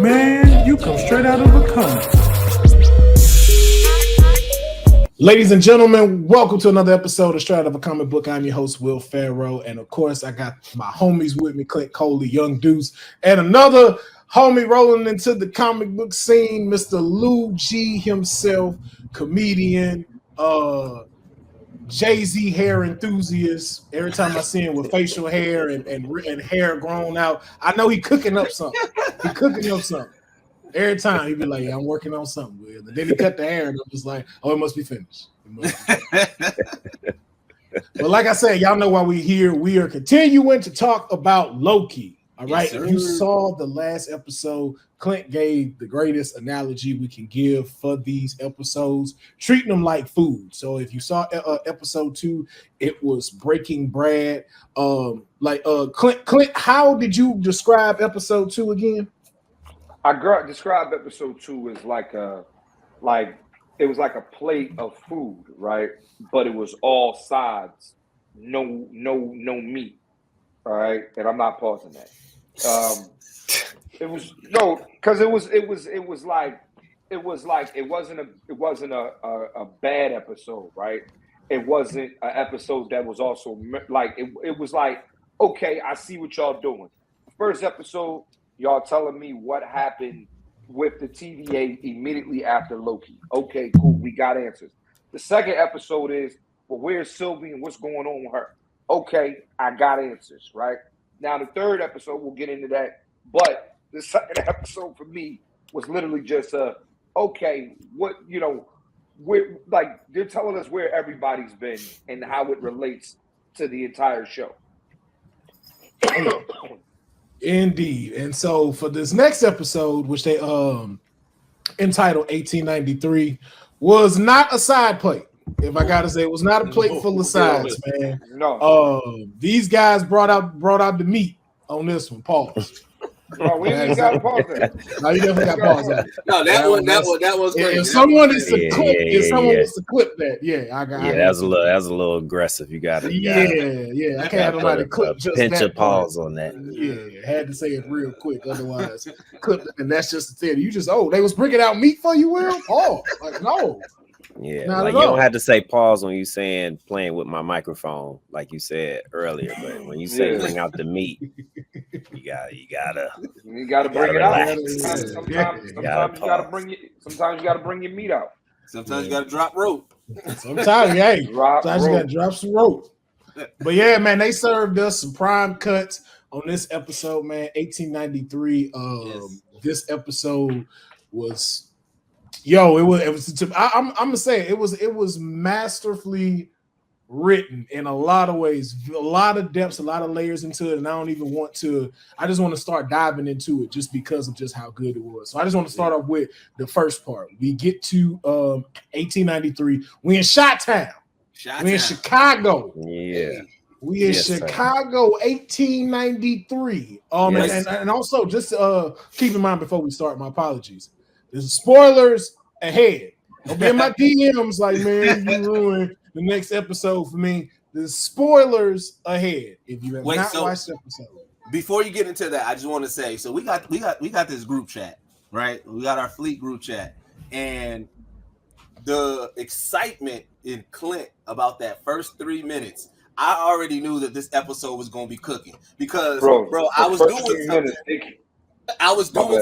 Man, you come straight out of a comic. Ladies and gentlemen, welcome to another episode of Straight Out of a Comic Book. I'm your host, Will Pharaoh, and of course, I got my homies with me, Clint, Coley, Young Deuce, and another homie rolling into the comic book scene, Mr. Lou G himself, comedian, Jay-Z hair enthusiast. Every time I see him with facial hair and hair grown out, I know he cooking up something. Every time he'd be like, yeah, I'm working on something, Will. And then he cut the hair and I'm just like, oh, it must be finished. But like I said, y'all know why we're here. We are continuing to talk about Loki. All right. Yes, if you saw the last episode, Clint gave the greatest analogy we can give for these episodes, treating them like food. So if you saw episode 2, it was breaking bread. Clint, how did you describe episode 2 again? I described episode 2 as it was like a plate of food, right? But it was all sides, no meat. All right, and I'm not pausing that. It wasn't a bad episode, right? It wasn't an episode that was also like it was like, okay, I see what y'all doing. First episode, y'all telling me what happened with the TVA immediately after Loki. Okay, cool, we got answers. The second episode is, well, where's Sylvie and what's going on with her? Okay, I got answers, right? Now, the third episode, we'll get into that. But the second episode for me was literally just okay, what, we're like, they're telling us where everybody's been and how it relates to the entire show. Indeed. And so for this next episode, which they entitled 1893, was not a side plate. If I gotta say, it was not a plate full of sides, man. No. These guys brought out the meat on this one. Pause. No, we ain't got to pause that. No, you definitely got to pause that. No, that was great. If someone is to clip, to clip that, I got. Yeah, that was a little aggressive. You got it. I can't have nobody clip just pinch that a pause on that. Yeah, had to say it real quick, otherwise clip it, and that's just the thing. You just they was bringing out meat for you, Will? Oh, like no. Yeah, like you don't have to say pause when you saying playing with my microphone, like you said earlier. But when you say bring out the meat, you gotta bring it out. Sometimes you gotta bring your meat out. Sometimes you gotta drop rope. Sometimes you gotta drop some rope. But yeah, man, they served us some prime cuts on this episode, man. 1893. This episode was. I'm gonna say it was masterfully written in a lot of ways, a lot of depths, a lot of layers into it, and I just want to start diving into it just because of just how good it was. So I just want to start off with the first part. We get to 1893. We in Chi-Town. We in Chicago. Yeah. We in Chicago, 1893. And also just keep in mind before we start, my apologies. There's spoilers ahead. Don't be in my DMs like, man, you ruined the next episode for me. There's spoilers ahead if you have not watched the episode. Before you get into that, I just want to say, so we got this group chat, right? We got our fleet group chat, and the excitement in Clint about that first 3 minutes, I already knew that this episode was going to be cooking because, bro, I was doing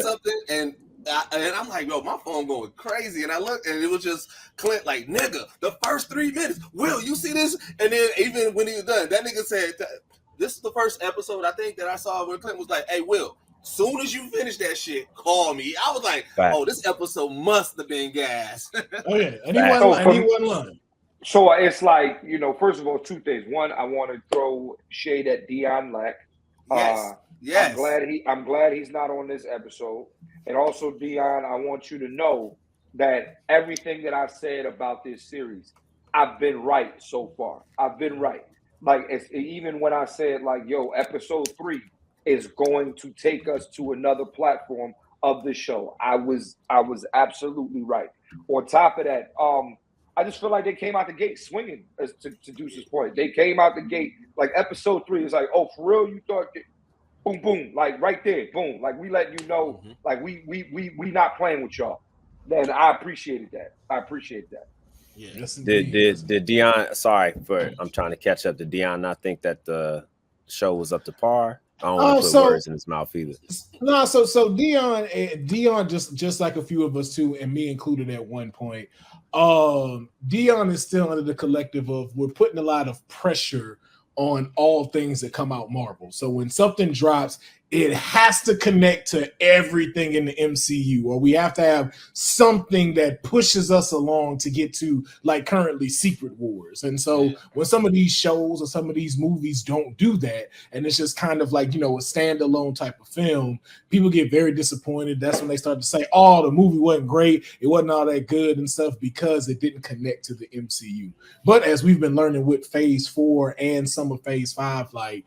something. And I'm like, yo, my phone going crazy. And I looked, and it was just Clint like, nigga, the first 3 minutes. Will, you see this? And then even when he was done, that nigga said, this is the first episode I think that I saw where Clint was like, hey, Will, soon as you finish that shit, call me. I was like, oh, this episode must have been gas. Oh, yeah. And he wasn't lying. So it's like, first of all, 2 things. One, I want to throw shade at Dion Lack. Yes. I'm glad he's not on this episode. And also, Dion, I want you to know that everything that I've said about this series, I've been right so far. I've been right. Like, even when I said, like, yo, episode 3 is going to take us to another platform of the show, I was absolutely right. On top of that, I just feel like they came out the gate swinging, to Deuce's point. They came out the gate, like, episode 3 is like, oh, for real, you thought boom, boom, like right there, boom, like we letting you know, like we not playing with y'all. Then I appreciated that. Yeah. Yes, did Dion? Sorry I'm trying to catch up. Did Dion not think that the show was up to par? I don't want to put words in his mouth either. No, so Dion just like a few of us too, and me included at one point. Dion is still under the collective of we're putting a lot of pressure on all things that come out Marvel. So when something drops, it has to connect to everything in the MCU, or we have to have something that pushes us along to get to, like currently, Secret Wars. And so when some of these shows or some of these movies don't do that, and it's just kind of like, you know, a standalone type of film, people get very disappointed. That's when they start to say, oh, the movie wasn't great, it wasn't all that good and stuff, because it didn't connect to the MCU. But as we've been learning with Phase 4 and some of Phase 5, like,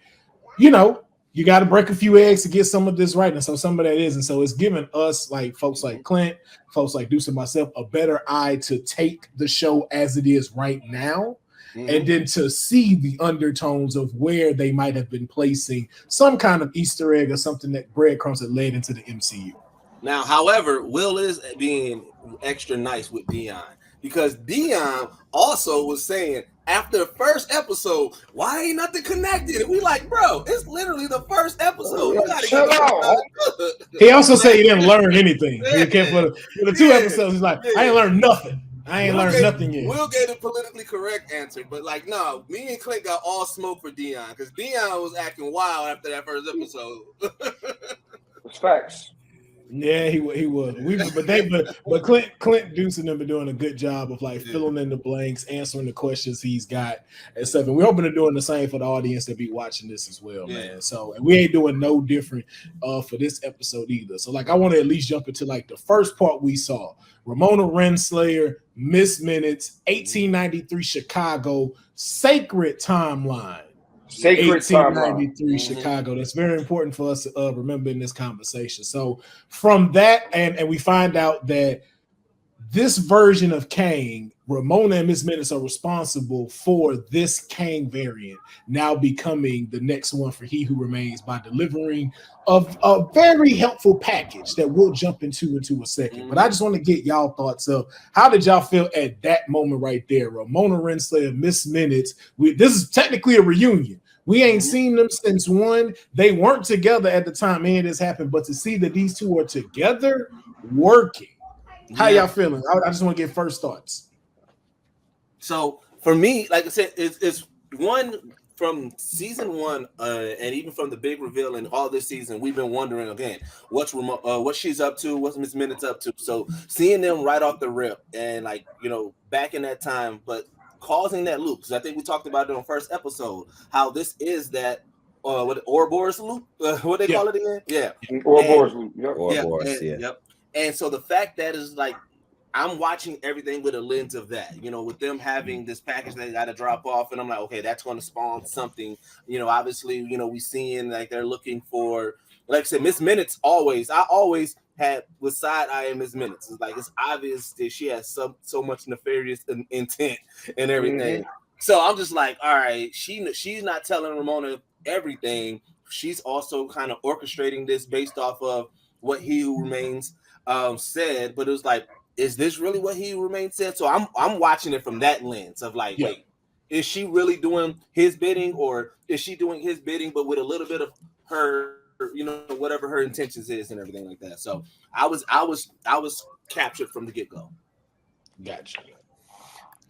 you know, you got to break a few eggs to get some of this right. And so some of that is. And so it's giving us, like folks like Clint, folks like Deuce and myself, a better eye to take the show as it is right now. And then to see the undertones of where they might have been placing some kind of Easter egg or something, that breadcrumbs that led into the MCU. Now, however, Will is being extra nice with Dion, because Dion also was saying after the first episode, why ain't nothing connected? And we like, bro, it's literally the first episode. You gotta chill out. He also said he didn't learn anything. He kept for the 2 episodes. He's like, I ain't learned nothing. I ain't learned nothing yet. Will gave the politically correct answer, but like, no, me and Clint got all smoke for Dion, because Dion was acting wild after that first episode. It's facts. Yeah, he was. But Clint Deuce and them been doing a good job of like filling in the blanks, answering the questions he's got and stuff. And we're hoping to doing the same for the audience that be watching this as well, man. So, and we ain't doing no different for this episode either. So, like, I want to at least jump into like the first part we saw: Ramona Renslayer, Miss Minutes, 1893 Chicago, Sacred Timeline. Sacred 1893 Chicago. That's very important for us to remember in this conversation. So from that, and we find out that this version of Kang, Ramona and Miss Minutes are responsible for this Kang variant now becoming the next one for He Who Remains by delivering a very helpful package that we'll jump into a second. But I just want to get y'all thoughts of how did y'all feel at that moment right there? Ramona Renslayer, Miss Minutes. This is technically a reunion. We ain't seen them since one. They weren't together at the time any of this happened, but to see that these two are together working. How y'all feeling? I just want to get first thoughts. So for me, like I said, it's one from season 1, and even from the big reveal and all this season, we've been wondering again what she's up to, what Miss Minutes up to. So seeing them right off the rip, and like, you know, back in that time, but causing that loop, because I think we talked about it on the first episode, how this is that what Ouroboros loop, what they call it again? Yeah, Ouroboros loop. Yep. And so the fact that is like, I'm watching everything with a lens of that, you know, with them having this package they got to drop off, and I'm like, okay, that's going to spawn something, you know. Obviously, you know, we seeing like they're looking for, like I said, Miss Minutes I always had with side eye and Miss Minutes. It's like, it's obvious that she has so much nefarious intent and everything. So I'm just like, all right, she's not telling Ramona everything. She's also kind of orchestrating this based off of what He Who Remains said, but it was like, is this really what He Who Remains said? So I'm watching it from that lens of like, wait, is she really doing his bidding, or is she doing his bidding but with a little bit of her, you know, whatever her intentions is and everything like that. So I was captured from the get-go. Gotcha.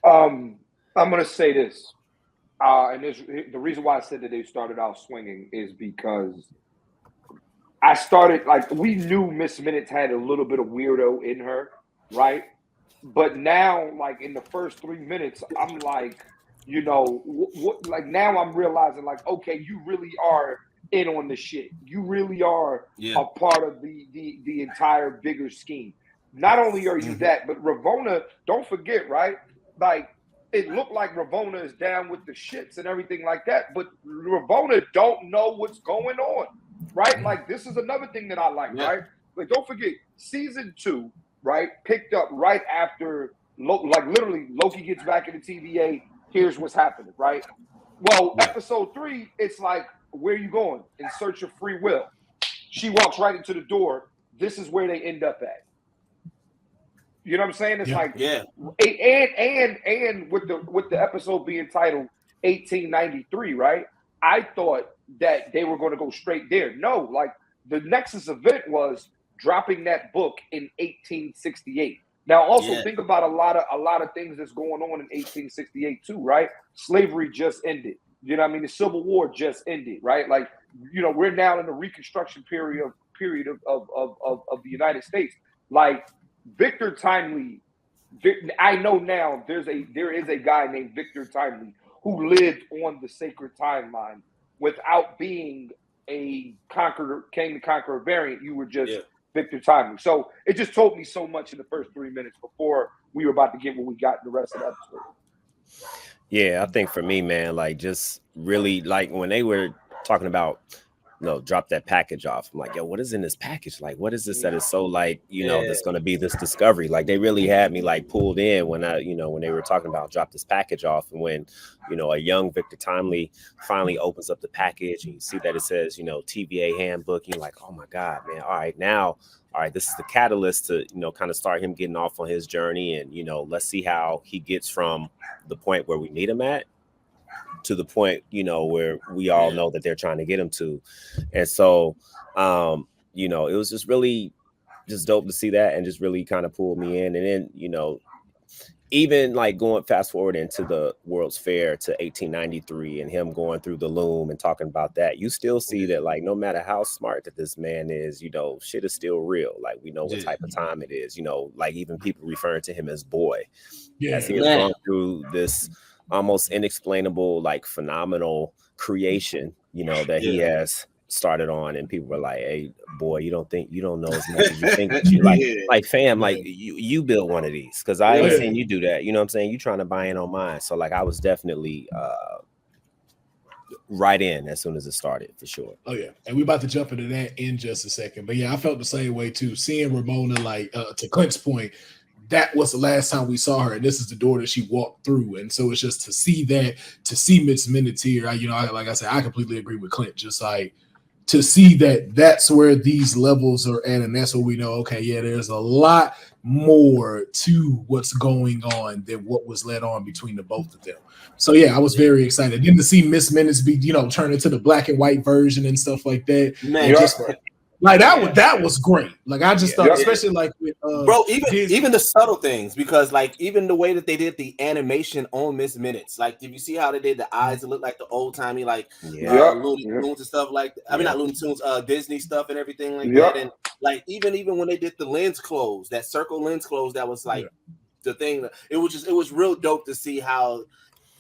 I'm gonna say this, and the reason why I said that they started out swinging is because I started, like, we knew Miss Minutes had a little bit of weirdo in her, right? But now, like, in the first 3 minutes, I'm like, you know, like, now I'm realizing, like, okay, you really are in on the shit. You really are a part of the entire bigger scheme. Not only are you that, but Ravona, don't forget, right? Like, it looked like Ravona is down with the shits and everything like that, but Ravona don't know what's going on, right? Like, this is another thing that I like, right? Like, don't forget, season 2, right, picked up right after, like, literally, Loki gets back in the TVA, here's what's happening, right? Well, episode 3, it's like where are you going? In search of free will. She walks right into the door. This is where they end up at. You know what I'm saying? It's like, and with the episode being titled 1893, right? I thought that they were going to go straight there. No, like the Nexus event was dropping that book in 1868. Now, also think about a lot of things that's going on in 1868 too, right? Slavery just ended. You know what I mean? The Civil War just ended, right? Like, you know, we're now in the Reconstruction period of the United States. Like Victor Timely, I know now there is a guy named Victor Timely who lived on the sacred timeline without being a King the Conqueror variant. You were just Victor Timely. So it just told me so much in the first 3 minutes before we were about to get what we got in the rest of the episode. Yeah, I think for me, man, like just really like when they were talking about, you know, drop that package off. I'm like, yo, what is in this package? Like, what is this that is so like, you know, that's going to be this discovery? Like they really had me like pulled in when when they were talking about drop this package off. And when, you know, a young Victor Timely finally opens up the package and you see that it says, you know, TVA handbook, you're like, oh my God, man. All right, this is the catalyst to, you know, kind of start him getting off on his journey. And, you know, let's see how he gets from the point where we need him at to the point, you know, where we all know that they're trying to get him to. And so, you know, it was just really just dope to see that and just really kind of pulled me in. And then, you know, even like going fast forward into the World's Fair to 1893 and him going through the loom and talking about that, you still see that like no matter how smart that this man is, you know, shit is still real. Like we know what type of time it is, you know, like even people referring to him as boy as he has gone through this almost inexplainable, like phenomenal creation, you know, that he has started on, and people were like, hey boy, you don't know as much as you think that you like fam, like you built one of these because I ain't seen you do that, you know what I'm saying? You trying to buy in on mine. So like I was definitely right in as soon as it started for sure. Oh yeah, and we about to jump into that in just a second, but yeah, I felt the same way too, seeing Ramona, like to Clint's point, that was the last time we saw her, and this is the door that she walked through. And so it's just to see Miss Minutes here, like I said, I completely agree with Clint. Just like to see that's where these levels are at, and that's what we know. Okay, yeah, there's a lot more to what's going on than what was led on between the both of them. So yeah, I was very excited. Then to see Miss Minutes be, you know, turn into the black and white version and stuff like that. Man, like that was great. Like I just thought, especially like with bro, even the subtle things, because like even the way that they did the animation on Miss Minutes, like did you see how they did the eyes? It looked like the old timey like Looney Tunes and stuff like I mean not Looney Tunes, Disney stuff and everything like that. And like even when they did the lens close, that circle lens close, that was like the thing. It was real dope to see how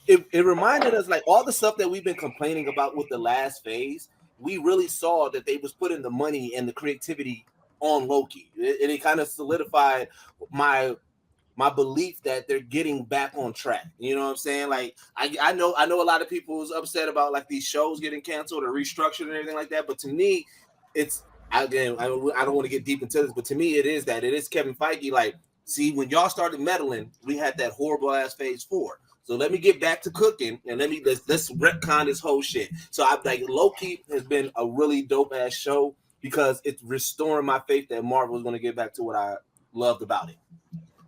it reminded us like all the stuff that we've been complaining about with the last phase. We really saw that they was putting the money and the creativity on Loki. It kind of solidified my belief that they're getting back on track. You know what I'm saying? Like I know a lot of people was upset about like these shows getting canceled or restructured and everything like that. But to me, it's again, I don't want to get deep into this, but to me, it is Kevin Feige. Like, see, when y'all started meddling, we had that horrible ass phase 4. So let me get back to cooking and let's retcon this whole shit. So I like Loki has been a really dope ass show because it's restoring my faith that Marvel is going to get back to what I loved about it.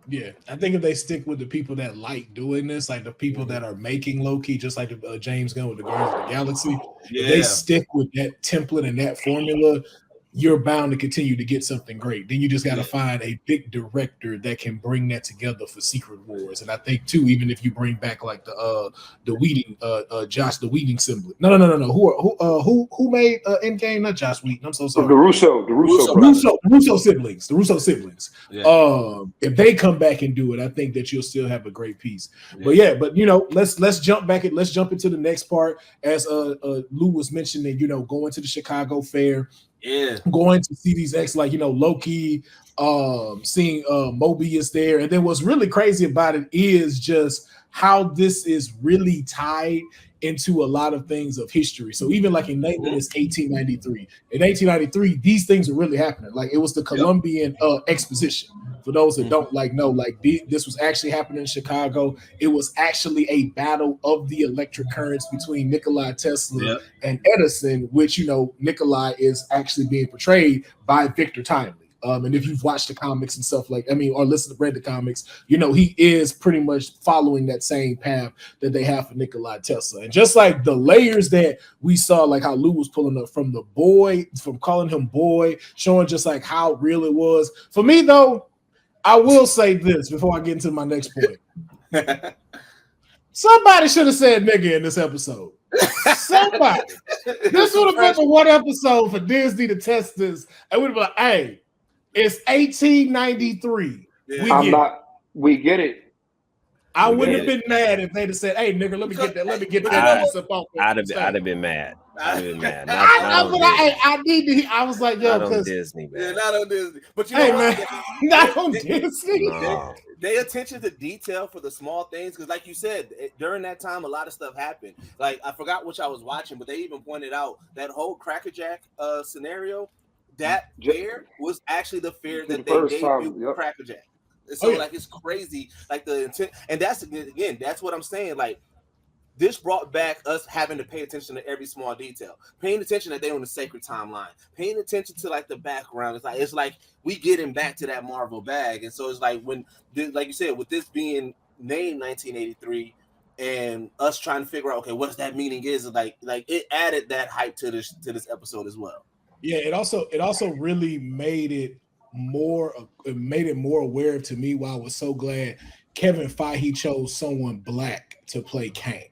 Yeah, I think if they stick with the people that like doing this, like the people that are making Loki, just like James Gunn with the Guardians of the Galaxy, if they stick with that template and that formula, you're bound to continue to get something great. Then you just got to find a big director that can bring that together for Secret Wars. And I think too, even if you bring back like the Whedon, Josh the Whedon sibling. No. Who made Endgame? Not Josh Whedon. I'm so sorry. The Russo siblings. Yeah. If they come back and do it, I think that you'll still have a great piece. Yeah. But you know, let's jump back. Let's jump into the next part. As Lou was mentioning, you know, going to the Chicago Fair. Yeah, going to see these like, you know, Loki, seeing Mobius there. And then what's really crazy about it is just how this is really tied into a lot of things of history. So even like in Nathan, it's 1893. In 1893, these things are really happening. Like it was the Columbian Exposition. For those that don't know, this was actually happening in Chicago. It was actually a battle of the electric currents between Nikola Tesla and Edison, which, Nikola is actually being portrayed by Victor Timely. And if you've watched the comics and stuff read the comics, he is pretty much following that same path that they have for Nikola Tesla. And just like the layers that we saw, like how Lou was pulling up from from calling him boy, showing just like how real it was. For me, though, I will say this before I get into my next point. Somebody should have said nigga in this episode. Somebody. This would have been the one episode for Disney to test this. And we'd be like, hey, it's 1893. We get it. I wouldn't have been mad if they'd have said, hey, nigga, let me get that. I'd have been mad. I need to. I was like, yo, not on Disney, man. Yeah, not on Disney. But not on Disney. No. They attention to detail for the small things, because, like you said, during that time, a lot of stuff happened. Like I forgot which I was watching, but they even pointed out that whole Cracker Jack scenario. That fear was actually the fear that they gave you Cracker Jack. So it's crazy, like the intent, and that's what I'm saying. Like this brought back us having to pay attention to every small detail, paying attention that they're on the sacred timeline, paying attention to like the background. It's like we getting back to that Marvel bag, and so it's like when, like you said, with this being named 1983, and us trying to figure out what that meaning is, like it added that hype to this episode as well. Yeah, it also really made it more aware to me. Why I was so glad Kevin Feige chose someone black to play Kang,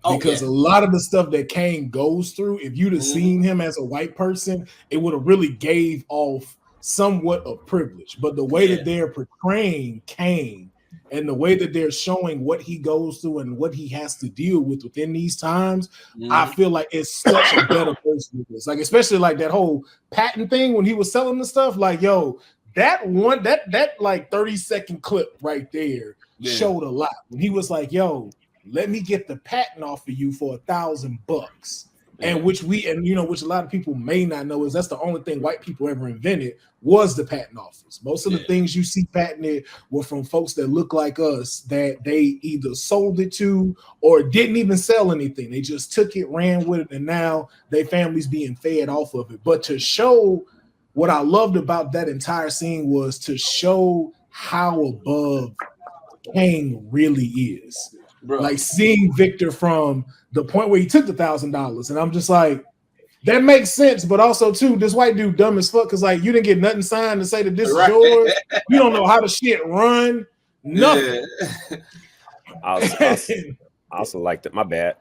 because a lot of the stuff that Kang goes through, if you'd have seen him as a white person, it would have really gave off somewhat of privilege. But the way that they're portraying Kang and the way that they're showing what he goes through and what he has to deal with within these times, I feel like it's such a better person of this. Like, especially like that whole patent thing when he was selling the stuff, like, yo, that like 30-second clip right there showed a lot. When he was like, yo, let me get the patent off of you for $1,000. And which a lot of people may not know is that's the only thing white people ever invented was the patent office. Most of the things you see patented were from folks that look like us that they either sold it to or didn't even sell anything. They just took it, ran with it, and now their family's being fed off of it. But to show what I loved about that entire scene was to show how above Kang really is. Bro. Like seeing Victor from the point where he took the $1,000, and I'm just like, that makes sense, but also too, this white dude dumb as fuck because like you didn't get nothing signed to say that this is yours. You don't know how the shit run. Nothing. I also liked it. My bad.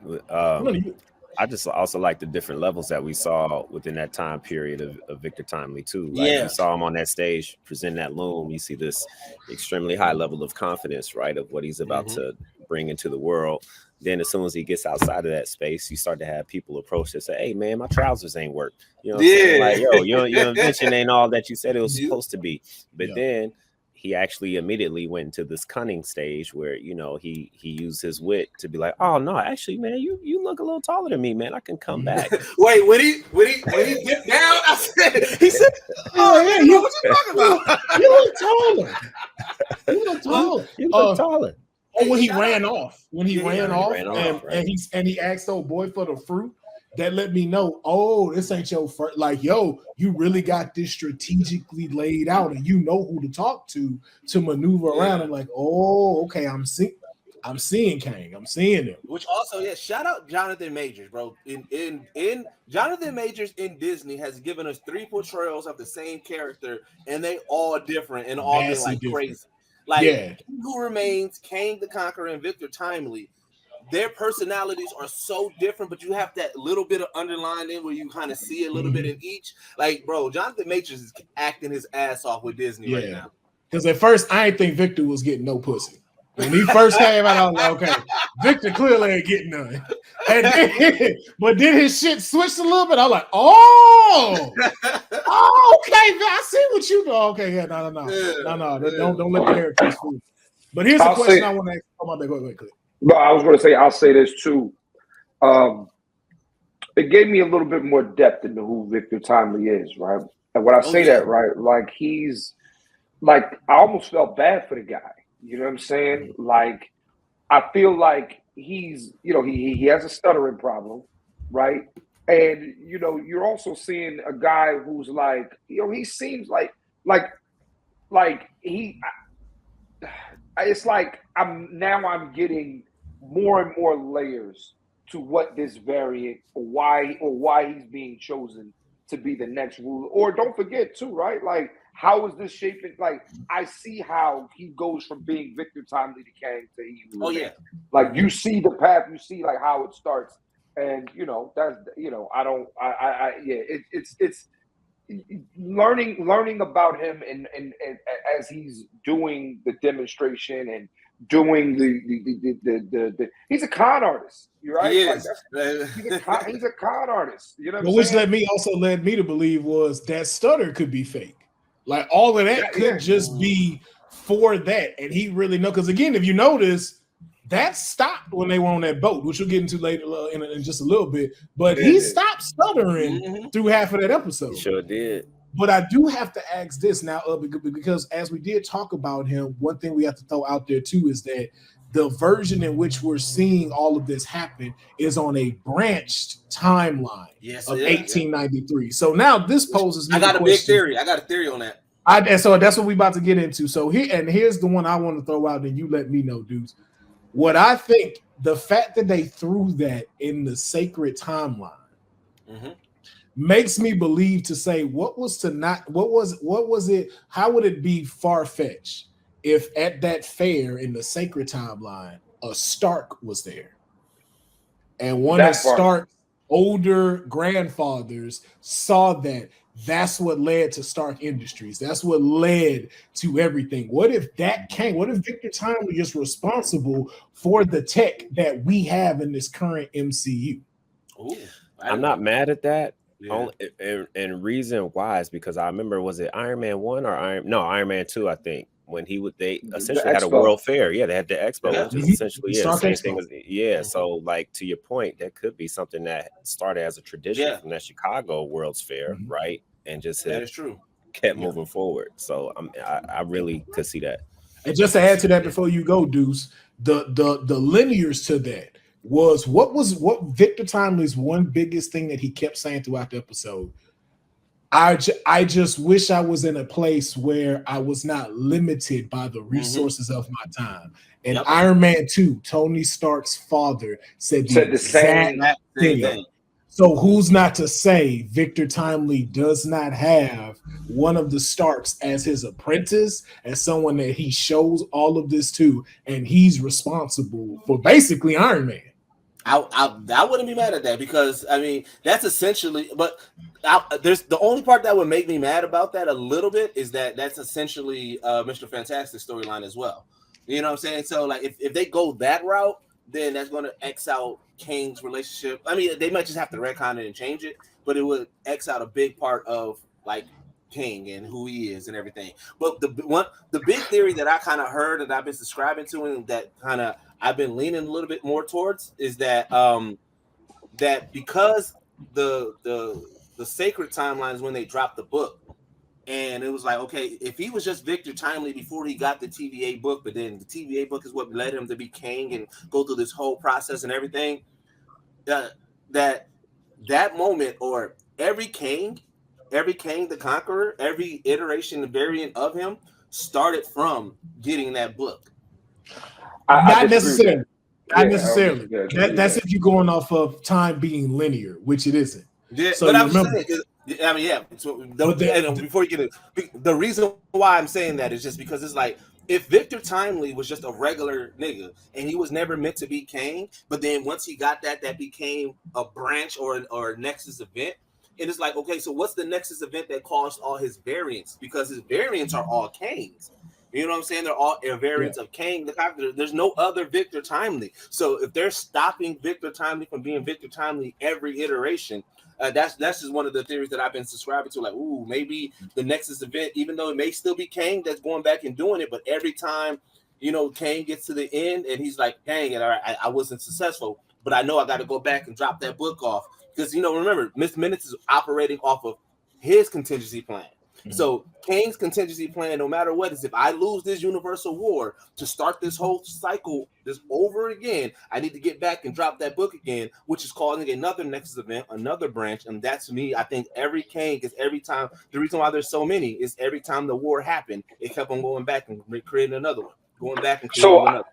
I just also like the different levels that we saw within that time period of Victor Timely too. Like you saw him on that stage present that loom. You see this extremely high level of confidence, right, of what he's about to bring into the world. Then as soon as he gets outside of that space, you start to have people approach and say, hey man, my trousers ain't work. You know what I'm saying? Like, yo, your invention ain't all that you said it was supposed to be. But then he actually immediately went into this cunning stage where, he used his wit to be like, oh no, actually, man, you look a little taller than me, man. I can come back. Wait, when he dipped down, he said, oh yeah, what you talking about? You look taller. You look taller. Oh, when he ran off. And he asked old boy for the fruit. That let me know, oh, this ain't your first. Like, yo, you really got this strategically laid out, and you know who to talk to maneuver around. And like, oh, okay, I'm seeing Kang. I'm seeing him. Which also, shout out Jonathan Majors, bro. In Jonathan Majors in Disney has given us 3 portrayals of the same character, and they all different and all been like crazy. Like, Who Remains, Kang the Conqueror, and Victor Timely. Their personalities are so different, but you have that little bit of underlining where you kind of see a little bit in each. Like, bro, Jonathan Majors is acting his ass off with Disney right now. Because at first, I didn't think Victor was getting no pussy. When he first came out, I was like, okay, Victor clearly ain't getting none. And then, but then his shit switched a little bit. I was like, oh, okay, I see what you do. Okay, yeah, no. Don't let the characters fool. But here's a question I want to ask. Oh, my bad. Go ahead, Clint. No, I was going to say, I'll say this too. It gave me a little bit more depth into who Victor Timely is, right? And when I say that, right, like he's like, I almost felt bad for the guy. You know what I'm saying? Like, I feel like he's, you know, he has a stuttering problem, right? And, you know, you're also seeing a guy who's like, you know, he seems like he, it's like I'm getting more and more layers to what this variant, why he's being chosen to be the next ruler. Or don't forget too, right? Like, how is this shaping? Like, I see how he goes from being Victor Timely to Kang to Evil. Oh yeah. Like, you see the path, you see like how it starts. And you know, that's, you know, it's learning about him and as he's doing the demonstration and doing the he's a con artist. You're right. He is. Like, he's a con artist. You know what I'm which saying? led me to believe was that stutter could be fake. Like all of that could just be for that, and he really know. Because again, if you notice, that stopped when they were on that boat, which we'll get into later in just a little bit. But he stopped stuttering through half of that episode. Sure did. But I do have to ask this now, because as we did talk about him, one thing we have to throw out there too is that the version in which we're seeing all of this happen is on a branched timeline of 1893. So now this poses me. I got a big theory. I got a theory on that. So that's what we're about to get into. So here's the one I want to throw out, and you let me know, dudes. What I think, the fact that they threw that in the sacred timeline makes me believe to say, what was it? How would it be far-fetched if at that fair in the sacred timeline, a Stark was there, and one of Stark's older grandfathers saw that? That's what led to Stark Industries. That's what led to everything. What if Victor Timely is responsible for the tech that we have in this current MCU? Ooh, I'm not mad at that. Yeah. And reason why is because I remember, was it Iron Man 1 or Iron Man 2, I think, when they essentially had a world fair. Yeah, they had the expo, which is essentially the same thing as So like, to your point, that could be something that started as a tradition from that Chicago World's Fair, right? And just that is true. Kept moving forward. So I really could see that. And just to add to that before you go, Deuce, the linears to that was what Victor Timely's one biggest thing that he kept saying throughout the episode. I just wish I was in a place where I was not limited by the resources of my time. And Iron Man 2, Tony Stark's father said the exact thing. So who's not to say Victor Timely does not have one of the Starks as his apprentice, as someone that he shows all of this to, and he's responsible for basically Iron Man. I wouldn't be mad at that, because I mean that's essentially. But there's the only part that would make me mad about that a little bit is that that's essentially Mr. Fantastic storyline as well. You know what I'm saying? So like if they go that route, then that's going to X out Kang's relationship. I mean, they might just have to retcon it and change it, but it would X out a big part of like King and who he is and everything. But the big theory that I kind of heard that I've been subscribing to and that kind of I've been leaning a little bit more towards is that that because the sacred timeline is when they dropped the book. And it was like, okay, if he was just Victor Timely before he got the TVA book, but then the TVA book is what led him to be Kang and go through this whole process and everything, that moment, or every Kang the Conqueror, every iteration and variant of him started from getting that book. Not necessarily. That's if you're going off of time being linear, which it isn't. Yeah, so but I'm saying, I mean, yeah. So before you get it, the reason why I'm saying that is just because it's like, if Victor Timely was just a regular nigga and he was never meant to be Kang, but then once he got that became a branch or a Nexus event, and it's like, okay, so what's the Nexus event that caused all his variants? Because his variants are all Kangs. You know what I'm saying? They're all variants of Kang the Conqueror. There's no other Victor Timely. So if they're stopping Victor Timely from being Victor Timely every iteration, that's just one of the theories that I've been subscribing to. Like, ooh, maybe the Nexus event, even though it may still be Kang that's going back and doing it, but every time, you know, Kang gets to the end and he's like, dang, and I wasn't successful, but I know I got to go back and drop that book off. Because, you know, remember, Miss Minutes is operating off of his contingency plan. So Kang's contingency plan, no matter what, is if I lose this universal war to start this whole cycle this over again, I need to get back and drop that book again, which is causing another Nexus event, another branch. And that's me. I think every Kang is every time. The reason why there's so many is every time the war happened, it kept on going back and creating another one, going back and creating another.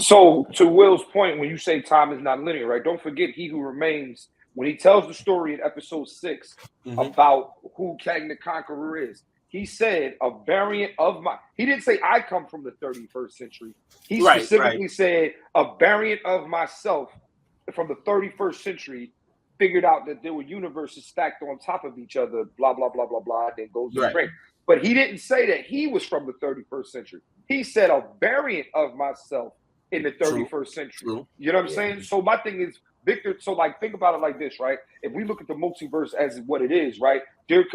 So to Will's point, when you say time is not linear, right? Don't forget He Who Remains. When he tells the story in episode 6 about who Kang the Conqueror is, he said a variant of my. He didn't say I come from the 31st century. He specifically said a variant of myself from the 31st century figured out that there were universes stacked on top of each other, blah, blah, blah, blah, blah, then goes to the brain. But he didn't say that he was from the 31st century. He said a variant of myself in the 31st century. You know what I'm saying? So my thing is, Victor, so like think about it like this, right? If we look at the multiverse as what it is, right? There's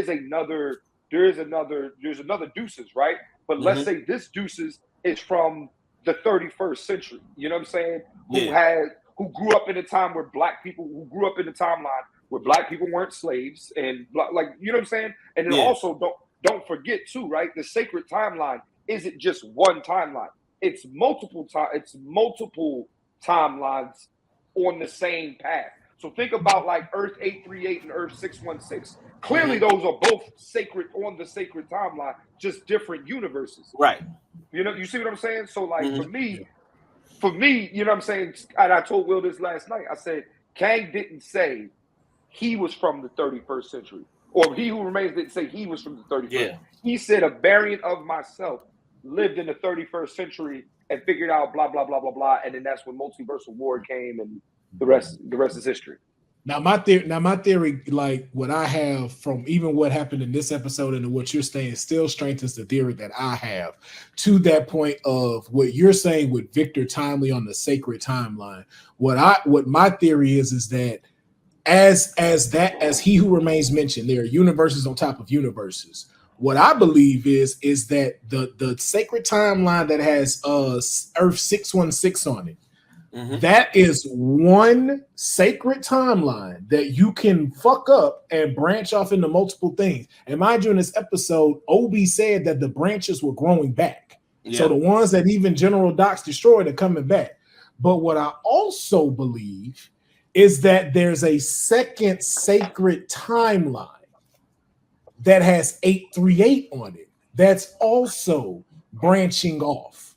another Deuces, right? But let's say this Deuces is from the 31st century. You know what I'm saying? Who grew up in a time where who grew up in the timeline where black people weren't slaves, and like, you know what I'm saying? And then also don't forget too, right? The sacred timeline isn't just one timeline. It's multiple timelines on the same path. So think about like Earth 838 and Earth 616. Clearly, those are both sacred on the sacred timeline, just different universes. Right. You know, you see what I'm saying? So like for me, you know what I'm saying? And I told Will this last night. I said, Kang didn't say he was from the 31st century. Or He Who Remains didn't say he was from the 31st. Yeah. He said a variant of myself lived in the 31st century and figured out blah, blah, blah, blah, blah. And then that's when Multiversal War came, and the rest is history. Now my theory, like what I have from even what happened in this episode and what you're saying, still strengthens the theory that I have to that point of what you're saying with Victor Timely on the sacred timeline. What my theory is that as He Who Remains mentioned, there are universes on top of universes. What I believe is that the sacred timeline that has Earth 616 on it, that is one sacred timeline that you can fuck up and branch off into multiple things. And mind you, in this episode, Obi said that the branches were growing back. Yeah. So the ones that even General Docs destroyed are coming back. But what I also believe is that there's a second sacred timeline that has 838 on it that's also branching off.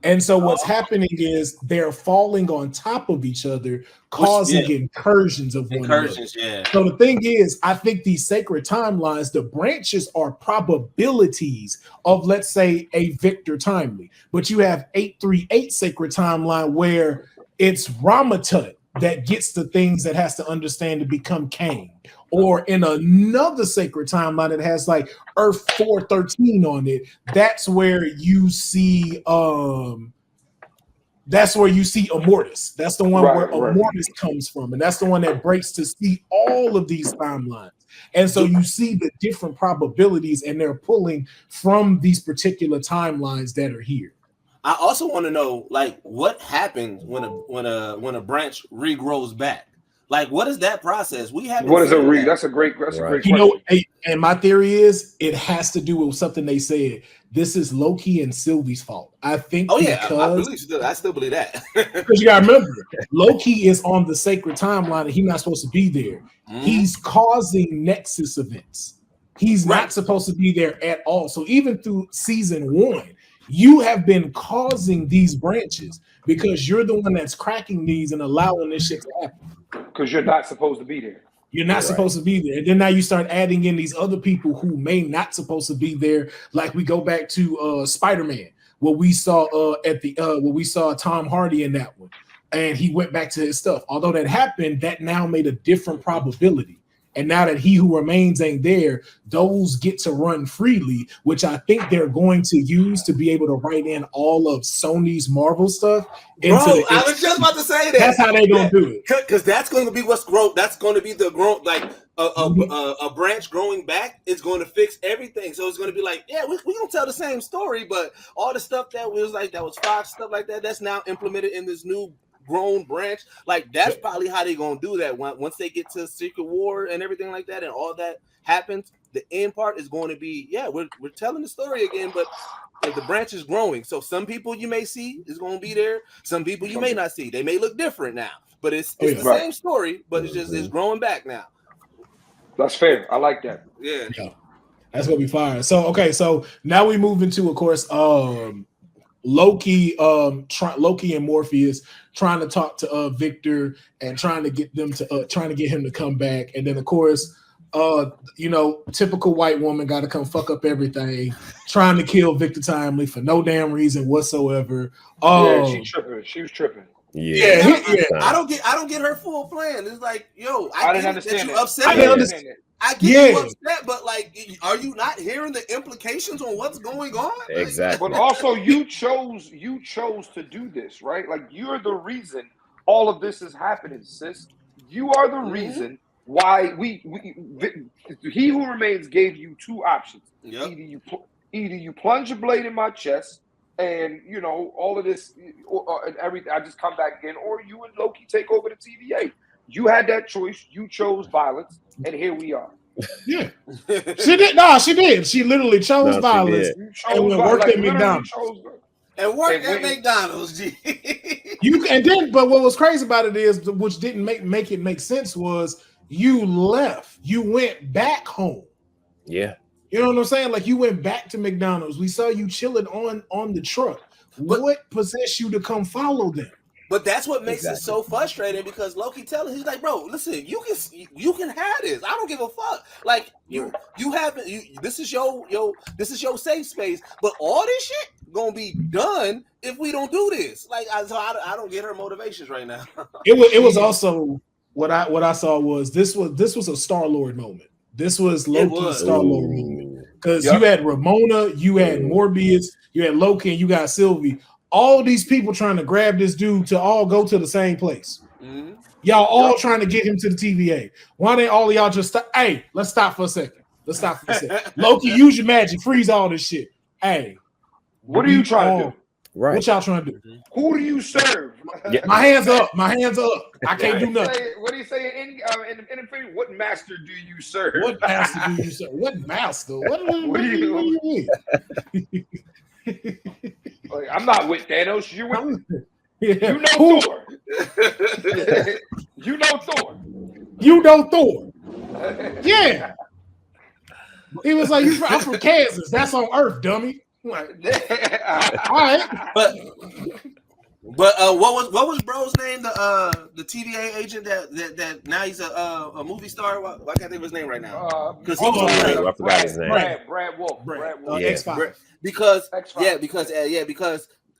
And so what's happening is they're falling on top of each other, causing incursions of one another. Yeah. So the thing is, I think these sacred timelines, the branches are probabilities of, let's say, a Victor Timely. But you have 838 sacred timeline where it's Ramatut that gets the things that has to understand to become Kang. Or in another sacred timeline that has like Earth 413 on it, that's where you see Immortus. That's the one where Immortus comes from, and that's the one that breaks to see all of these timelines. And so you see the different probabilities, and they're pulling from these particular timelines that are here. I also want to know, like, what happens when a branch regrows back? Like, what is that process? We haven't. What is a That's a great question. You know, and my theory is it has to do with something they said. This is Loki and Sylvie's fault. I think. Oh yeah, I still believe that. Because you gotta remember, Loki is on the sacred timeline and he's not supposed to be there. He's causing Nexus events. He's not supposed to be there at all. So even through season 1, you have been causing these branches because you're the one that's cracking these and allowing this shit to happen. Because you're not supposed to be there. You're not supposed to be there. And then now you start adding in these other people who may not supposed to be there. Like we go back to Spider-Man, what we saw what we saw Tom Hardy in that one. And he went back to his stuff. Although that happened, that now made a different probability. And now that He Who Remains ain't there, those get to run freely, which I think they're going to use to be able to write in all of Sony's Marvel stuff. I was just about to say that. That's how they're going to do it. Because that's going to be what's grown. That's going to be the grown, like a branch growing back is going to fix everything. So it's going to be like, yeah, we're going to tell the same story, but all the stuff that was Fox, stuff like that, that's now implemented in this new grown branch. Like that's probably how they're gonna do that once they get to Secret War and everything like that, and all that happens. The end part is going to be, we're telling the story again, but the branch is growing. So some people you may see is going to be there. Some people you may not see. They may look different now, but it's the same story, but it's growing back now. That's fair. I like that. Yeah. That's gonna be fire. So so now we move into, of course, Loki and Morpheus trying to talk to Victor and trying to get him to come back, and then of course typical white woman got to come fuck up everything, trying to kill Victor Timely for no damn reason whatsoever. She was tripping. I don't get her full plan. It's like, I didn't understand that you upset. I didn't understand it. I get you upset, but like, are you not hearing the implications on what's going on? Exactly. But also, you chose to do this, right? Like, you're the reason all of this is happening, sis. You are the reason why He Who Remains gave you two options. Yep. Either you plunge a blade in my chest, and all of this and everything, I just come back again, or you and Loki take over the TVA. You had that choice. You chose violence, and here we are. Yeah, she did. No, she did. She literally chose violence and worked at McDonald's. But what was crazy about it is, which didn't make it make sense, was you left. You went back home. Yeah. You know what I'm saying? Like, you went back to McDonald's. We saw you chilling on the truck. What possessed you to come follow them? But that's what makes it so frustrating, because Loki telling he's like, bro, listen, you can have this. I don't give a fuck. Like, this is your safe space. But all this shit gonna be done if we don't do this. Like, I don't get her motivations right now. It was also what I saw was this was a Star-Lord moment. This was Loki's Star-Lord moment, because you had Ramona, you had Morbius, you had Loki, and you got Sylvie. All these people trying to grab this dude to all go to the same place. Mm-hmm. Y'all all trying to get him to the TVA. Why didn't all of y'all just stop? Hey, let's stop for a second. Loki, use your magic, freeze all this shit. Hey, what are you trying to do? Right. What y'all trying to do? Who do you serve? Yeah. My hands up. I can't do nothing. What do you say in Infinity? What master do you serve? What master do you serve? What master? What do you mean? Like, I'm not with Thanos. You're with Thor. You know Thor. Yeah. He was like, I'm from Kansas. That's on Earth, dummy. Like, all right. But what was bro's name? The TVA agent that now he's a movie star. Why can't I think of his name right now? Because I forgot his name. Brad Wolf. Because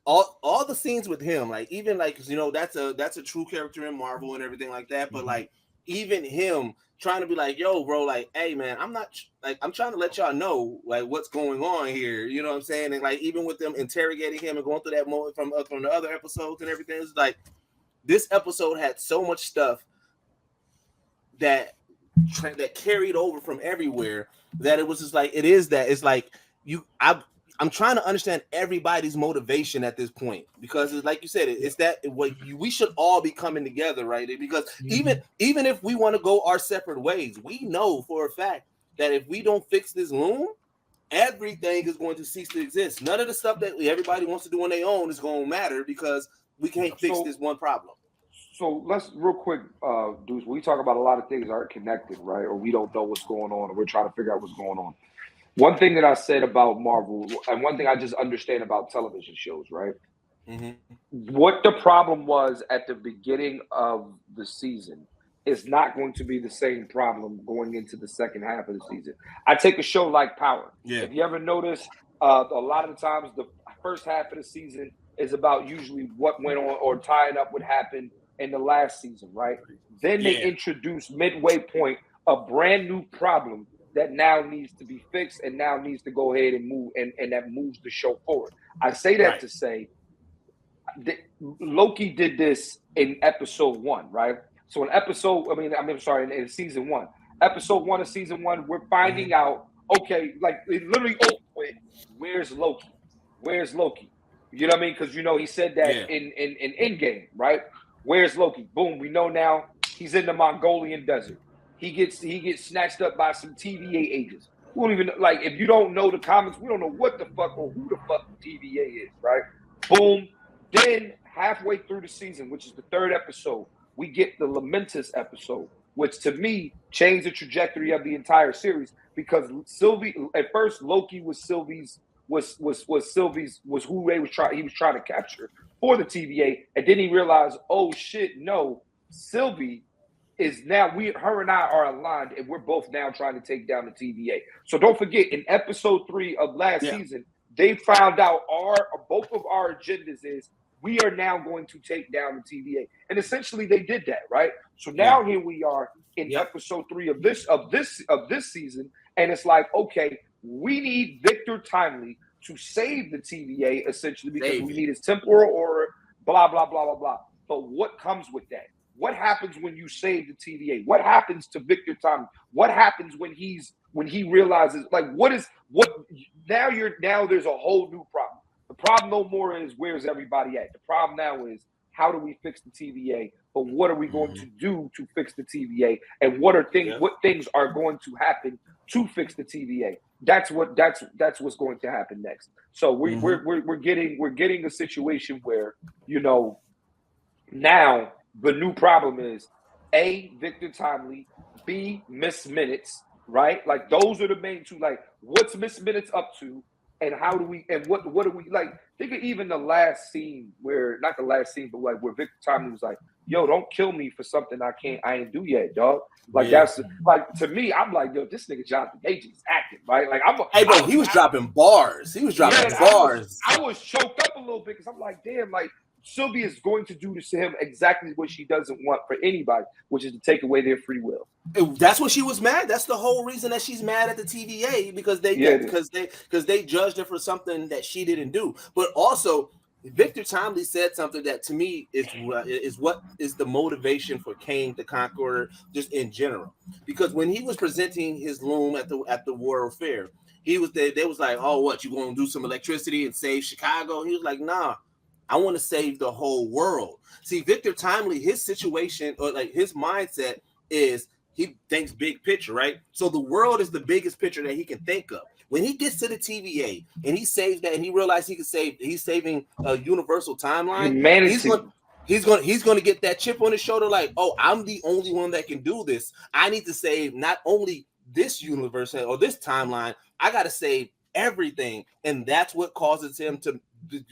all the scenes with him, like, even like, that's a true character in Marvel and everything like that. But like, even him trying to be like, yo, bro, like, hey man, I'm trying to let y'all know like what's going on here. You know what I'm saying? And like, even with them interrogating him and going through that moment from the other episodes and everything, it's like this episode had so much stuff that carried over from everywhere that it was just like, it's like I'm trying to understand everybody's motivation at this point, because it's like you said, it's that we should all be coming together, right? Because even if we want to go our separate ways, we know for a fact that if we don't fix this loom, everything is going to cease to exist. None of the stuff that everybody wants to do on their own is going to matter, because we can't fix this one problem. So let's real quick, Deuce. We talk about a lot of things aren't connected, right? Or we don't know what's going on, or we're trying to figure out what's going on. One thing that I said about Marvel, and one thing I just understand about television shows, right? Mm-hmm. What the problem was at the beginning of the season is not going to be the same problem going into the second half of the season. I take a show like Power. Yeah. If you ever notice, a lot of the times the first half of the season is about usually what went on or tying up what happened in the last season, right? Then they introduce midway point a brand new problem that now needs to be fixed and now needs to go ahead and move, and that moves the show forward. I say that to say Loki did this in episode 1, right? So in in season 1. Episode 1 of season 1, we're finding out, okay, like it literally opened with, where's Loki? Where's Loki? You know what I mean? Because he said that in Endgame, right? Where's Loki? Boom, we know now he's in the Mongolian desert. He gets snatched up by some TVA agents. We don't even, like, if you don't know the comics, we don't know what the fuck or who the fuck the TVA is, right? Boom. Then halfway through the season, which is the 3rd episode, we get the Lamentus episode, which to me changed the trajectory of the entire series, because Sylvie, at first Loki was Sylvie's was who he was trying to capture for the TVA, and then he realized, oh shit, no, Sylvie is now, her and I are aligned, and we're both now trying to take down the TVA. So don't forget, in episode 3 of last season, they found out both of our agendas is we are now going to take down the TVA, and essentially they did that, right? So now here we are in episode 3 of this season, and it's like, okay, we need Victor Timely to save the TVA, essentially, because we need his temporal aura, blah blah blah blah blah. But what comes with that? What happens when you save the TVA? What happens to Victor Timely? What happens when he realizes, like, now there's a whole new problem. The problem no more is where's everybody at. The problem now is how do we fix the TVA? But what are we going to do to fix the TVA? And what things are going to happen to fix the TVA? That's what's going to happen next. So we're getting a situation where, now the new problem is A, Victor Timely, B, Miss Minutes, right? Like, those are the main two. Like, what's Miss Minutes up to, and how do we, and what do we, like, think of even the last scene where, not the last scene, but like where Victor Timely was like, yo, don't kill me for something I ain't do yet, dog. Like, that's, like, to me, I'm like, yo, this nigga Jonathan Majors is acting, right? Like, he was dropping bars. He was dropping bars. I was choked up a little bit, because I'm like, damn, like, Sylvia is going to do to him exactly what she doesn't want for anybody, which is to take away their free will. That's what she was mad. That's the whole reason that she's mad at the TVA, because they judged her for something that she didn't do. But also, Victor Timely said something that to me is what is the motivation for Kang the Conqueror, just in general. Because when he was presenting his loom at the World Fair, he was there. They was like, "Oh, what, you going to do some electricity and save Chicago?" He was like, "Nah, I want to save the whole world." See, Victor Timely, his situation, or like his mindset is, he thinks big picture, right? So the world is the biggest picture that he can think of. When he gets to the TVA and he saves that, and he realizes he's saving a universal timeline, he's going to get that chip on his shoulder, like, oh, I'm the only one that can do this. I need to save not only this universe or this timeline, I got to save everything. And that's what causes him to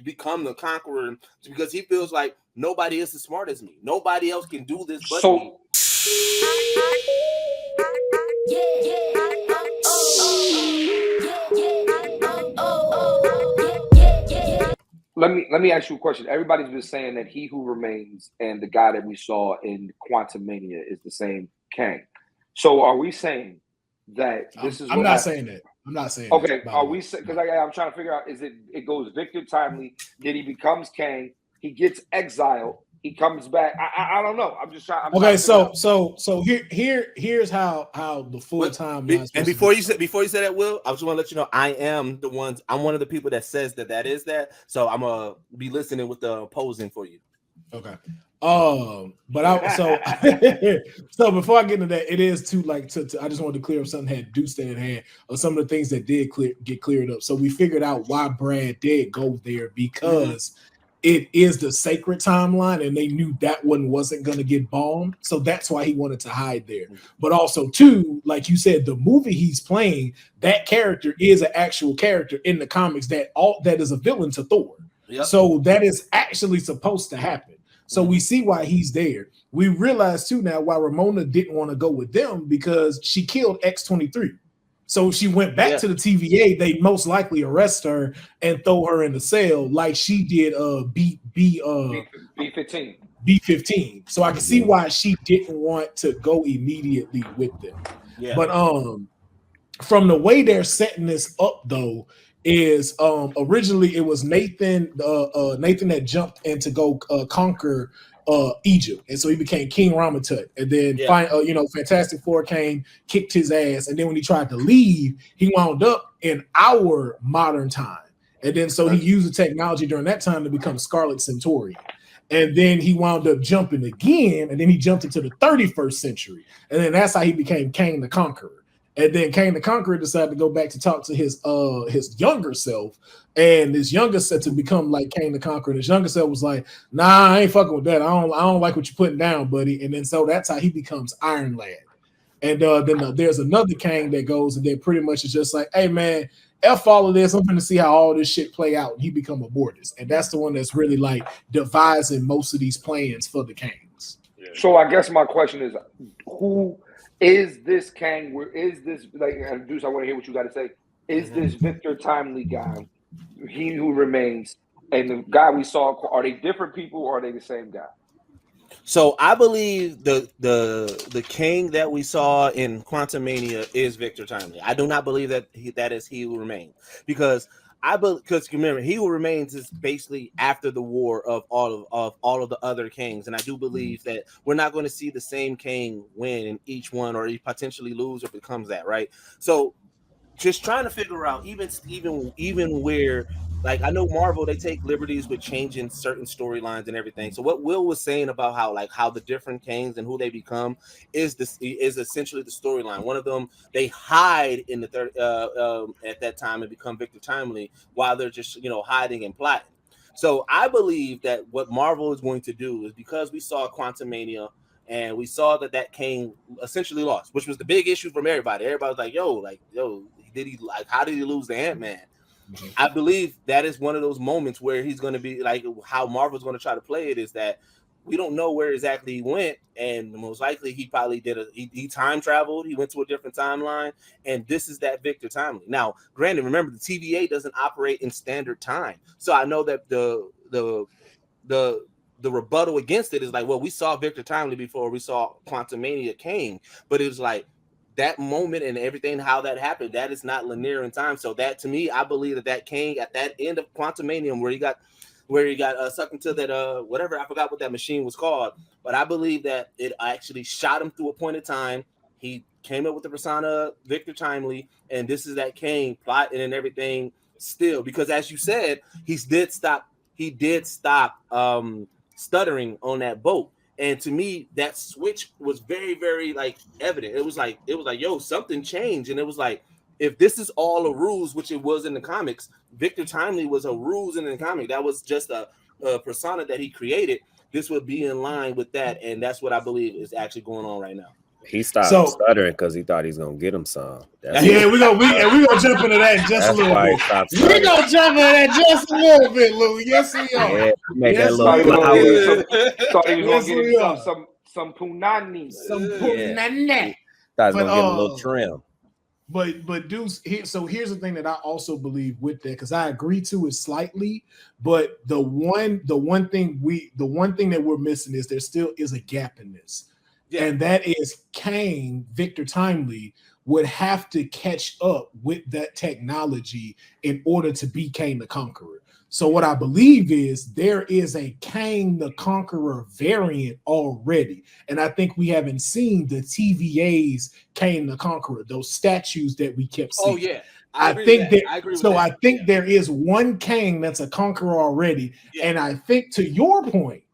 become the conqueror, because he feels like nobody is as smart as me. Nobody else can do this but me. Let me ask you a question. Everybody's been saying that He Who Remains and the guy that we saw in Quantumania is the same Kang. So are we saying that this is? I'm not saying that. I'm not saying. Okay, are we? Because I'm trying to figure out. Is it goes Victor Timely? Then he becomes Kang. He gets exiled. He comes back. I don't know. I'm just trying. So here's how the full time. And before you say that, Will, I just want to let you know I'm one of the people that says that is that. So I'm gonna be listening with the opposing for you. Okay. So before I get into that, it is too I just wanted to clear up something that Deuce in hand, or some of the things that did get cleared up. So we figured out why Brad did go there, because it is the sacred timeline, and they knew that one wasn't going to get bombed. So that's why he wanted to hide there. But also, too, like you said, the movie he's playing, that character is an actual character in the comics that is a villain to Thor. Yep. So that is actually supposed to happen. So we see why he's there. We realize, too, now why Ramona didn't want to go with them, because she killed X-23. So she went back to the TVA. They most likely arrest her and throw her in the cell like she did B-15. So I can see why she didn't want to go immediately with them. But from the way they're setting this up though, is originally it was Nathan that jumped in to go conquer Egypt, and so he became King Ramatut, and then Fantastic Four came, kicked his ass, and then when he tried to leave, he wound up in our modern time, and then so he used the technology during that time to become Scarlet Centaurian, and then he wound up jumping again, and then he jumped into the 31st century, and then that's how he became Kang the Conqueror. And then Kang the Conqueror decided to go back to talk to his younger self, and his younger self to become like Kang the Conqueror. And his younger self was like, "Nah, I ain't fucking with that. I don't like what you're putting down, buddy." And then so that's how he becomes Iron Lad. And then there's another Kang that goes, and then pretty much is just like, "Hey man, F all of this. I'm going to see how all this shit play out." And he become a Mortis, and that's the one that's really like devising most of these plans for the Kangs. So I guess my question is, who is this Kang? Where is this, like, Deuce, I want to hear what you got to say. Is this Victor Timely guy, he who remains, and the guy we saw, are they different people or are they the same guy? So I believe the Kang that we saw in Quantumania is Victor Timely. I do not believe that that is He Who Remains, because remember, He Who Remains is basically after the war of all of the other Kangs, and I do believe that we're not going to see the same Kang win in each one, or he potentially lose or becomes that, right? So just trying to figure out even where, like, I know Marvel, they take liberties with changing certain storylines and everything. So what Will was saying about how the different Kangs and who they become is essentially the storyline. One of them, they hide in the third at that time and become Victor Timely while they're just hiding and plotting. So I believe that what Marvel is going to do is, because we saw Quantumania and we saw that Kang essentially lost, which was the big issue from everybody. Everybody was like, yo, how did he lose to Ant-Man? Mm-hmm. I believe that is one of those moments where he's going to be like, how Marvel's going to try to play it is that we don't know where exactly he went, and most likely he probably he time traveled, he went to a different timeline, and this is that Victor Timely. Now, granted, remember the TVA doesn't operate in standard time, so I know that the rebuttal against it is like, well, we saw Victor Timely before we saw Quantumania Kang, but it was like, that moment and everything, how that happened, that is not linear in time. So that, to me, I believe that Kang at that end of Quantumania, where he got sucked into that whatever, I forgot what that machine was called, but I believe that it actually shot him through a point of time. He came up with the persona Victor Timely, and this is that Kang plotting and everything still, because as you said, he did stop stuttering on that boat. And to me, that switch was very, very like evident. It was like, yo, something changed. And it was like, if this is all a ruse, which it was in the comics, Victor Timely was a ruse in the comic. That was just a persona that he created. This would be in line with that. And that's what I believe is actually going on right now. He stopped stuttering because he thought he's gonna get him some. We're gonna jump into that in just a little bit. We're gonna jump into that just a little bit, Lou. Yes, we are. Yeah, yes, thought he was gonna get him some punani. Punani. Thought he was gonna get him a little trim. But Deuce, so here's the thing that I also believe with that, because I agree to it slightly, but the one thing that we're missing is there still is a gap in this. Yeah. And that is Kang, Victor Timely, would have to catch up with that technology in order to be Kang the Conqueror. So what I believe is there is a Kang the Conqueror variant already. And I think we haven't seen the TVA's Kang the Conqueror, those statues that we kept seeing. Oh, yeah. I think there is one Kang that's a conqueror already. Yeah. And I think, to your point,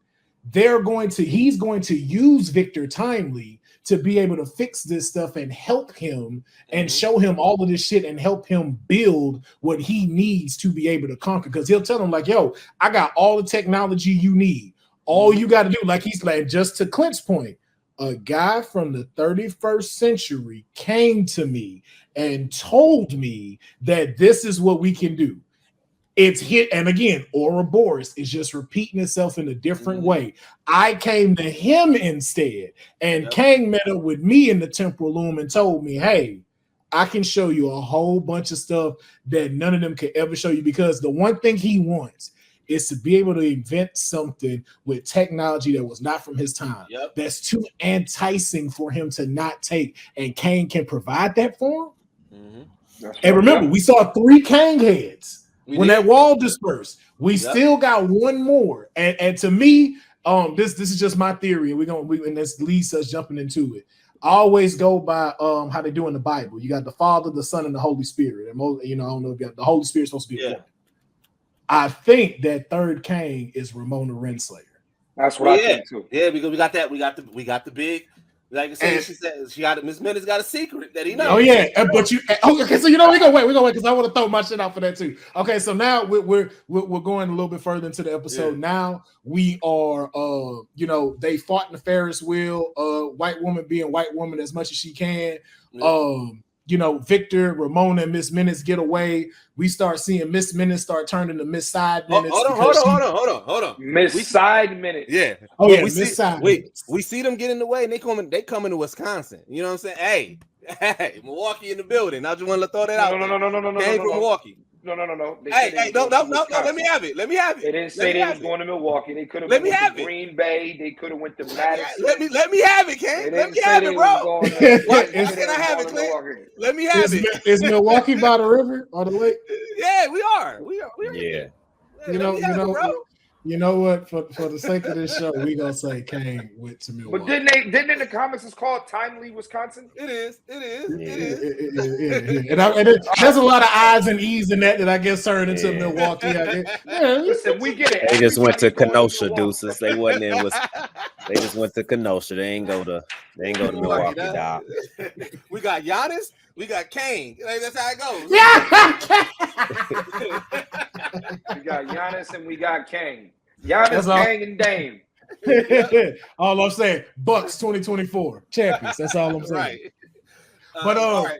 he's going to use Victor Timely to be able to fix this stuff and help him and show him all of this shit and help him build what he needs to be able to conquer. Because he'll tell him like, yo, I got all the technology you need. All you got to do, like he's like, just to Clint's point, a guy from the 31st century came to me and told me that this is what we can do. It's hit, and again, Ouroboros is just repeating itself in a different way. I came to him instead, and Kang met up with me in the temporal loom and told me, hey, I can show you a whole bunch of stuff that none of them could ever show you, because the one thing he wants is to be able to invent something with technology that was not from his time. Yep. That's too enticing for him to not take, and Kang can provide that for him. Mm-hmm. And remember, we saw 3 Kang heads when that wall dispersed. We still got one more, and to me, this is just my theory, and this leads us jumping into it. I always go by how they do in the Bible. You got the Father, the Son, and the Holy Spirit. And I don't know if you got the Holy Spirit supposed to be a woman. I think that third Kang is Ramona Renslayer. That's what I think too. Yeah, because we got the big. Like I said, she said Miss Minutes got a secret that he knows. Oh yeah, but okay. So we're gonna wait because I want to throw my shit out for that too. Okay, so now we're going a little bit further into the episode. Yeah. Now we are, they fought in the Ferris wheel. White woman being white woman as much as she can. Yeah. Victor, Ramona, and Miss Minutes get away. We start seeing Miss Minutes start turning to Miss Side Minutes. Hold on. Miss Side Minutes. Yeah. Oh yeah, Miss Side Minutes. We see them get in the way, and they coming to Wisconsin. You know what I'm saying? Hey, Milwaukee in the building. I just want to throw that out. No. Came from Milwaukee. No. Hey, no. Let me have it. They didn't say they was going to Milwaukee. They could have went to Green Bay. They could have went to Madison. Let me have it, Ken. Let me have it, bro. Why can I have it, Clint? Let me have it. Is Milwaukee by the river or the lake? Yeah, we are. Yeah. You know what? For the sake of this show, we gonna say Kang went to Milwaukee. But didn't in the comics it's called Timely, Wisconsin? It is. And there's a lot of I's and E's in that I guess turned into Milwaukee. Listen, we get it. They just went to Kenosha, Deuces. They wasn't in. They just went to Kenosha. They ain't go to Milwaukee, dog. We got Giannis. We got Kang. That's how it goes. We got Giannis and we got Kang. Giannis, Kang, and Dame. All I'm saying, Bucks 2024 champions. That's all I'm saying. Right.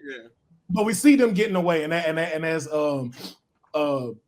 But we see them getting away, and as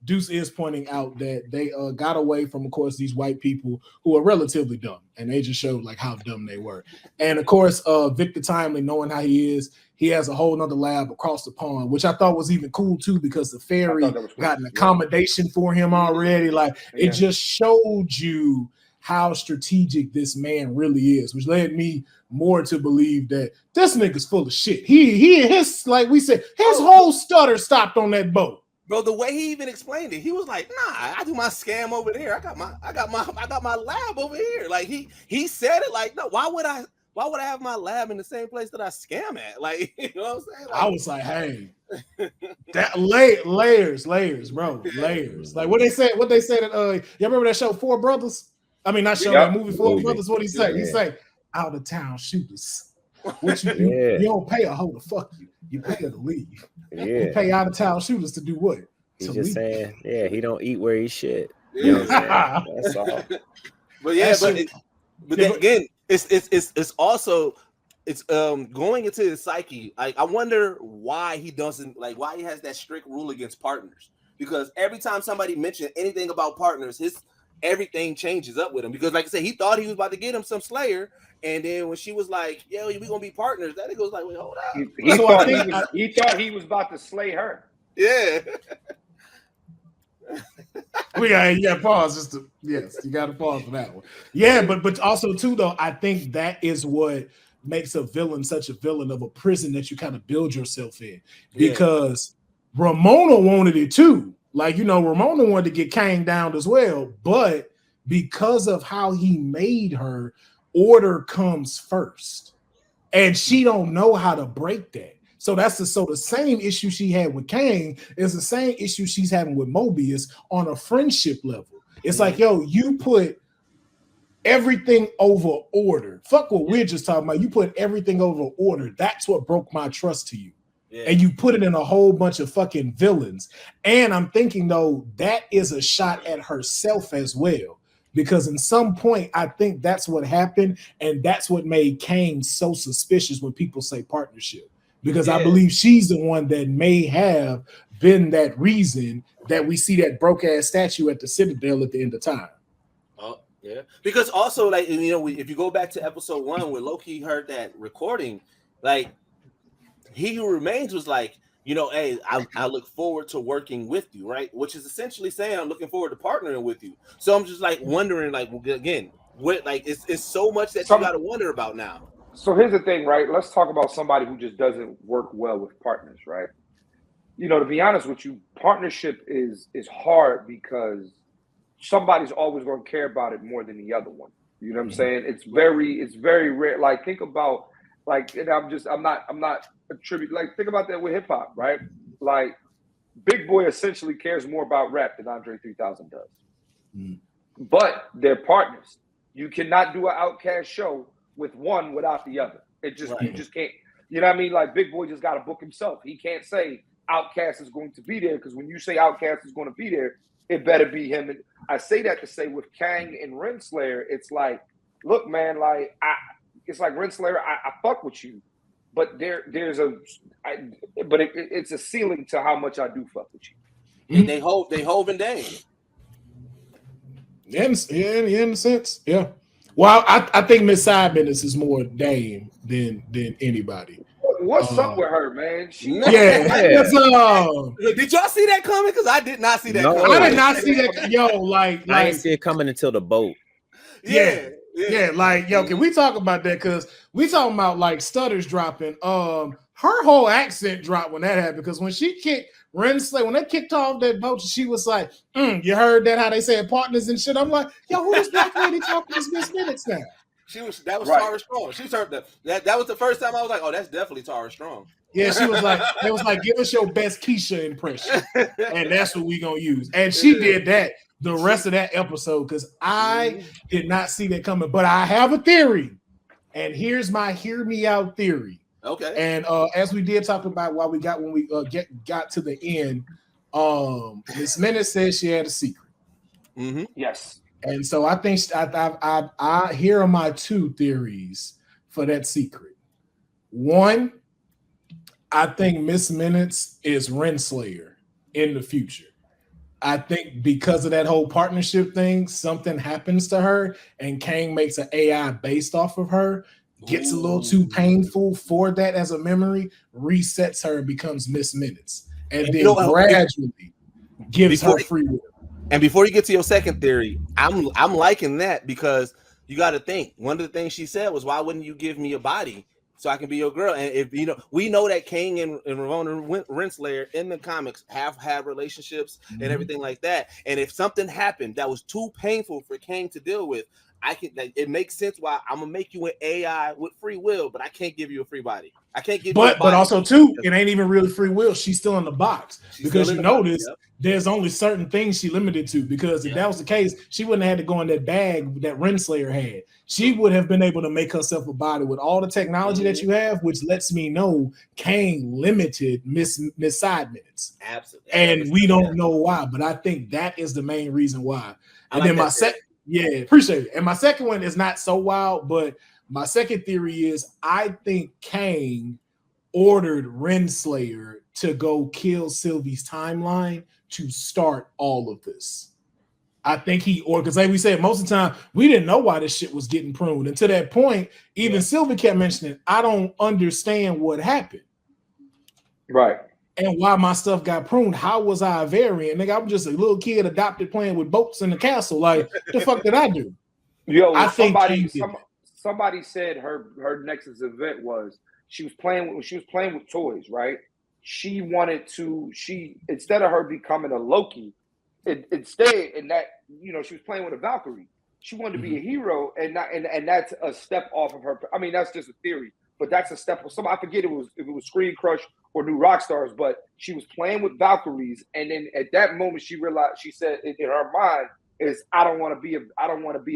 Deuce is pointing out that they got away from, of course, these white people who are relatively dumb, and they just showed like how dumb they were. And of course, Victor Timely, knowing how he is, he has a whole nother lab across the pond, which I thought was even cool too, because the ferry got an accommodation for him already. Like it just showed you how strategic this man really is, which led me more to believe that this nigga's full of shit. His like we said, his whole stutter stopped on that boat. Bro, the way he even explained it, he was like, "Nah, I do my scam over there. I got my lab over here." Like he said it like, "No, why would I have my lab in the same place that I scam at?" Like, you know what I'm saying? Like, I was like, "Hey, that layers, bro, layers." Like what they said that you remember that show Four Brothers? I mean, not show that movie Four Brothers. What he say? He say, "Out of town shooters." What you don't pay a hoe to fuck you. You pay her to leave. You pay out of town shooters to do what? He's just saying, he don't eat where he shit. You know what I'm saying? That's all. But then again, it's also going into his psyche. Like I wonder why he doesn't why he has that strict rule against partners. Because every time somebody mentioned anything about partners, everything changes up with him. Because like I said, he thought he was about to get him some Slayer. And then when she was like, "Yo, we gonna be partners," that nigga was like, "Wait, hold up." He thought he was about to slay her. Yeah. You got to pause. You got to pause for that one. Yeah, but also too though, I think that is what makes a villain such a villain of a prison that you kind of build yourself in. Because Ramona wanted it too. Like Ramona wanted to get Kang down as well, but because of how he made her, order comes first, and she don't know how to break that. So the same issue she had with Kang is the same issue she's having with Mobius on a friendship level. It's like, yo, you put everything over order. Fuck what we're just talking about. You put everything over order. That's what broke my trust to you. Yeah. And you put it in a whole bunch of fucking villains. And I'm thinking though, that is a shot at herself as well. Because in some point, I think that's what happened, and that's what made Kang so suspicious when people say partnership. Because I believe she's the one that may have been that reason that we see that broke-ass statue at the Citadel at the end of time. Oh, yeah. Because also, like, if you go back to episode 1 where Loki heard that recording, like, He Who Remains was like, hey, I look forward to working with you, right? Which is essentially saying I'm looking forward to partnering with you. So I'm just like wondering, like, again, what, like, it's so much that you got to wonder about now. So here's the thing, right? Let's talk about somebody who just doesn't work well with partners, right? To be honest with you, partnership is hard because somebody's always going to care about it more than the other one. You know what I'm saying? It's very rare. Like, think about, like, and I'm not attributing, like, think about that with hip hop, right? Like, Big Boy essentially cares more about rap than Andre 3000 does. But they're partners. You cannot do an Outkast show with one without the other. You just can't. You know what I mean? Like, Big Boy just got to book himself. He can't say Outkast is going to be there, because when you say Outkast is going to be there, it better be him. And I say that to say with Kang and Renslayer, it's like, look, man, like, it's like Renslayer, I fuck with you, but it's a ceiling to how much I do fuck with you. They Hove and Dame. In a sense, yeah. Well, I think Miss Side Business is more Dame than anybody. What's up with her, man? Did y'all see that coming? Because I did not see that coming. I did not see that. Yo, like I didn't see it coming until the boat. Yeah. Like, yo, can we talk about that? Because we talking about like stutters dropping. Her whole accent dropped when that happened, because when she kicked Renslayer, when they kicked off that boat, she was like, you heard that, how they said partners and shit. I'm like, yo, who is black lady talking this Miss Minutes now? That was Tara Strong. She turned that was the first time I was like, oh, that's definitely Tara Strong. Yeah, she was like, it was like, give us your best Keisha impression, and that's what we gonna use. And she did that the rest of that episode, because I did not see that coming. But I have a theory, and here's my hear me out theory. Okay. And as we did talk about when we got to the end, Miss Minutes said she had a secret. Yes. And so I think I here are my two theories for that secret. One, I think Miss Minutes is Renslayer in the future. I think because of that whole partnership thing, something happens to her, and Kang makes an AI based off of her, gets a little too painful for that as a memory, resets her and becomes Miss Minutes, and then gradually gives her free will. And before you get to your second theory, I'm liking that, because you got to think, one of the things she said was, why wouldn't you give me a body so I can be your girl? And if we know that Kang and Ramona Renslayer in the comics have had relationships and everything like that. And if something happened that was too painful for Kang to deal with, it makes sense why I'm gonna make you an AI with free will, but I can't give you a free body. I can't give you a body. But also too, it ain't even really free will. She's still in the box, because you notice there's only certain things she limited to, because if that was the case, she wouldn't have had to go in that bag that Renslayer had. She would have been able to make herself a body with all the technology that you have, which lets me know Kang limited Miss Side Minutes. Absolutely. And we don't know why, but I think that is the main reason why. And then my second, appreciate it. And my second one is not so wild, but my second theory is I think Kang ordered Renslayer to go kill Sylvie's timeline to start all of this. I think because like we said, most of the time, we didn't know why this shit was getting pruned. And to that point, even Sylvie kept mentioning, I don't understand what happened. Right. And why my stuff got pruned. How was I a variant? Nigga, I'm just a little kid adopted playing with boats in the castle. Like, the fuck did I do? Yo, I think somebody said her Nexus event was she was playing with toys, right? She wanted to, instead of her becoming a Loki, instead, in that, she was playing with a Valkyrie. She wanted to be a hero, and that's a step off of her. I mean, that's just a theory, but that's a step. I forget if it was Screen Crush or New Rockstars, but she was playing with Valkyries, and then at that moment she realized, she said in her mind is, I don't want to be a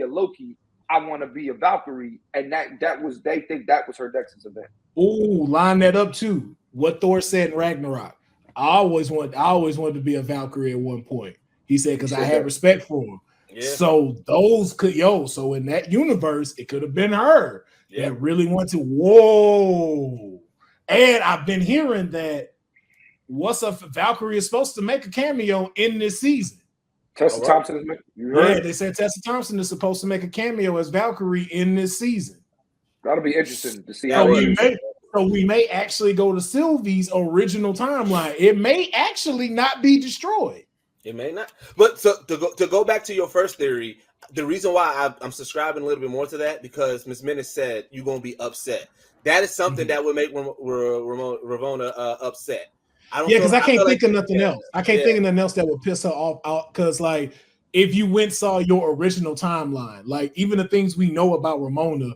Loki, I want to be a Valkyrie, and they think that was her Nexus event. Ooh, line that up too. What Thor said in Ragnarok. I always wanted to be a Valkyrie at one point. He said, because I had respect for him. Yeah. So those so in that universe, it could have been her that really went to whoa. And I've been hearing that Valkyrie is supposed to make a cameo in this season. Tessa Thompson, they said Tessa Thompson is supposed to make a cameo as Valkyrie in this season. That'll be interesting to see how So we may actually go to Sylvie's original timeline. It may actually not be destroyed. It may not. But so to go back to your first theory, the reason why I'm subscribing a little bit more to that, because Miss Minutes said you're going to be upset. That is something that would make Ravonna upset. Because I can't think of nothing else. I can't think of nothing else that would piss her off out. Because like, if you went saw your original timeline, like even the things we know about Ramona,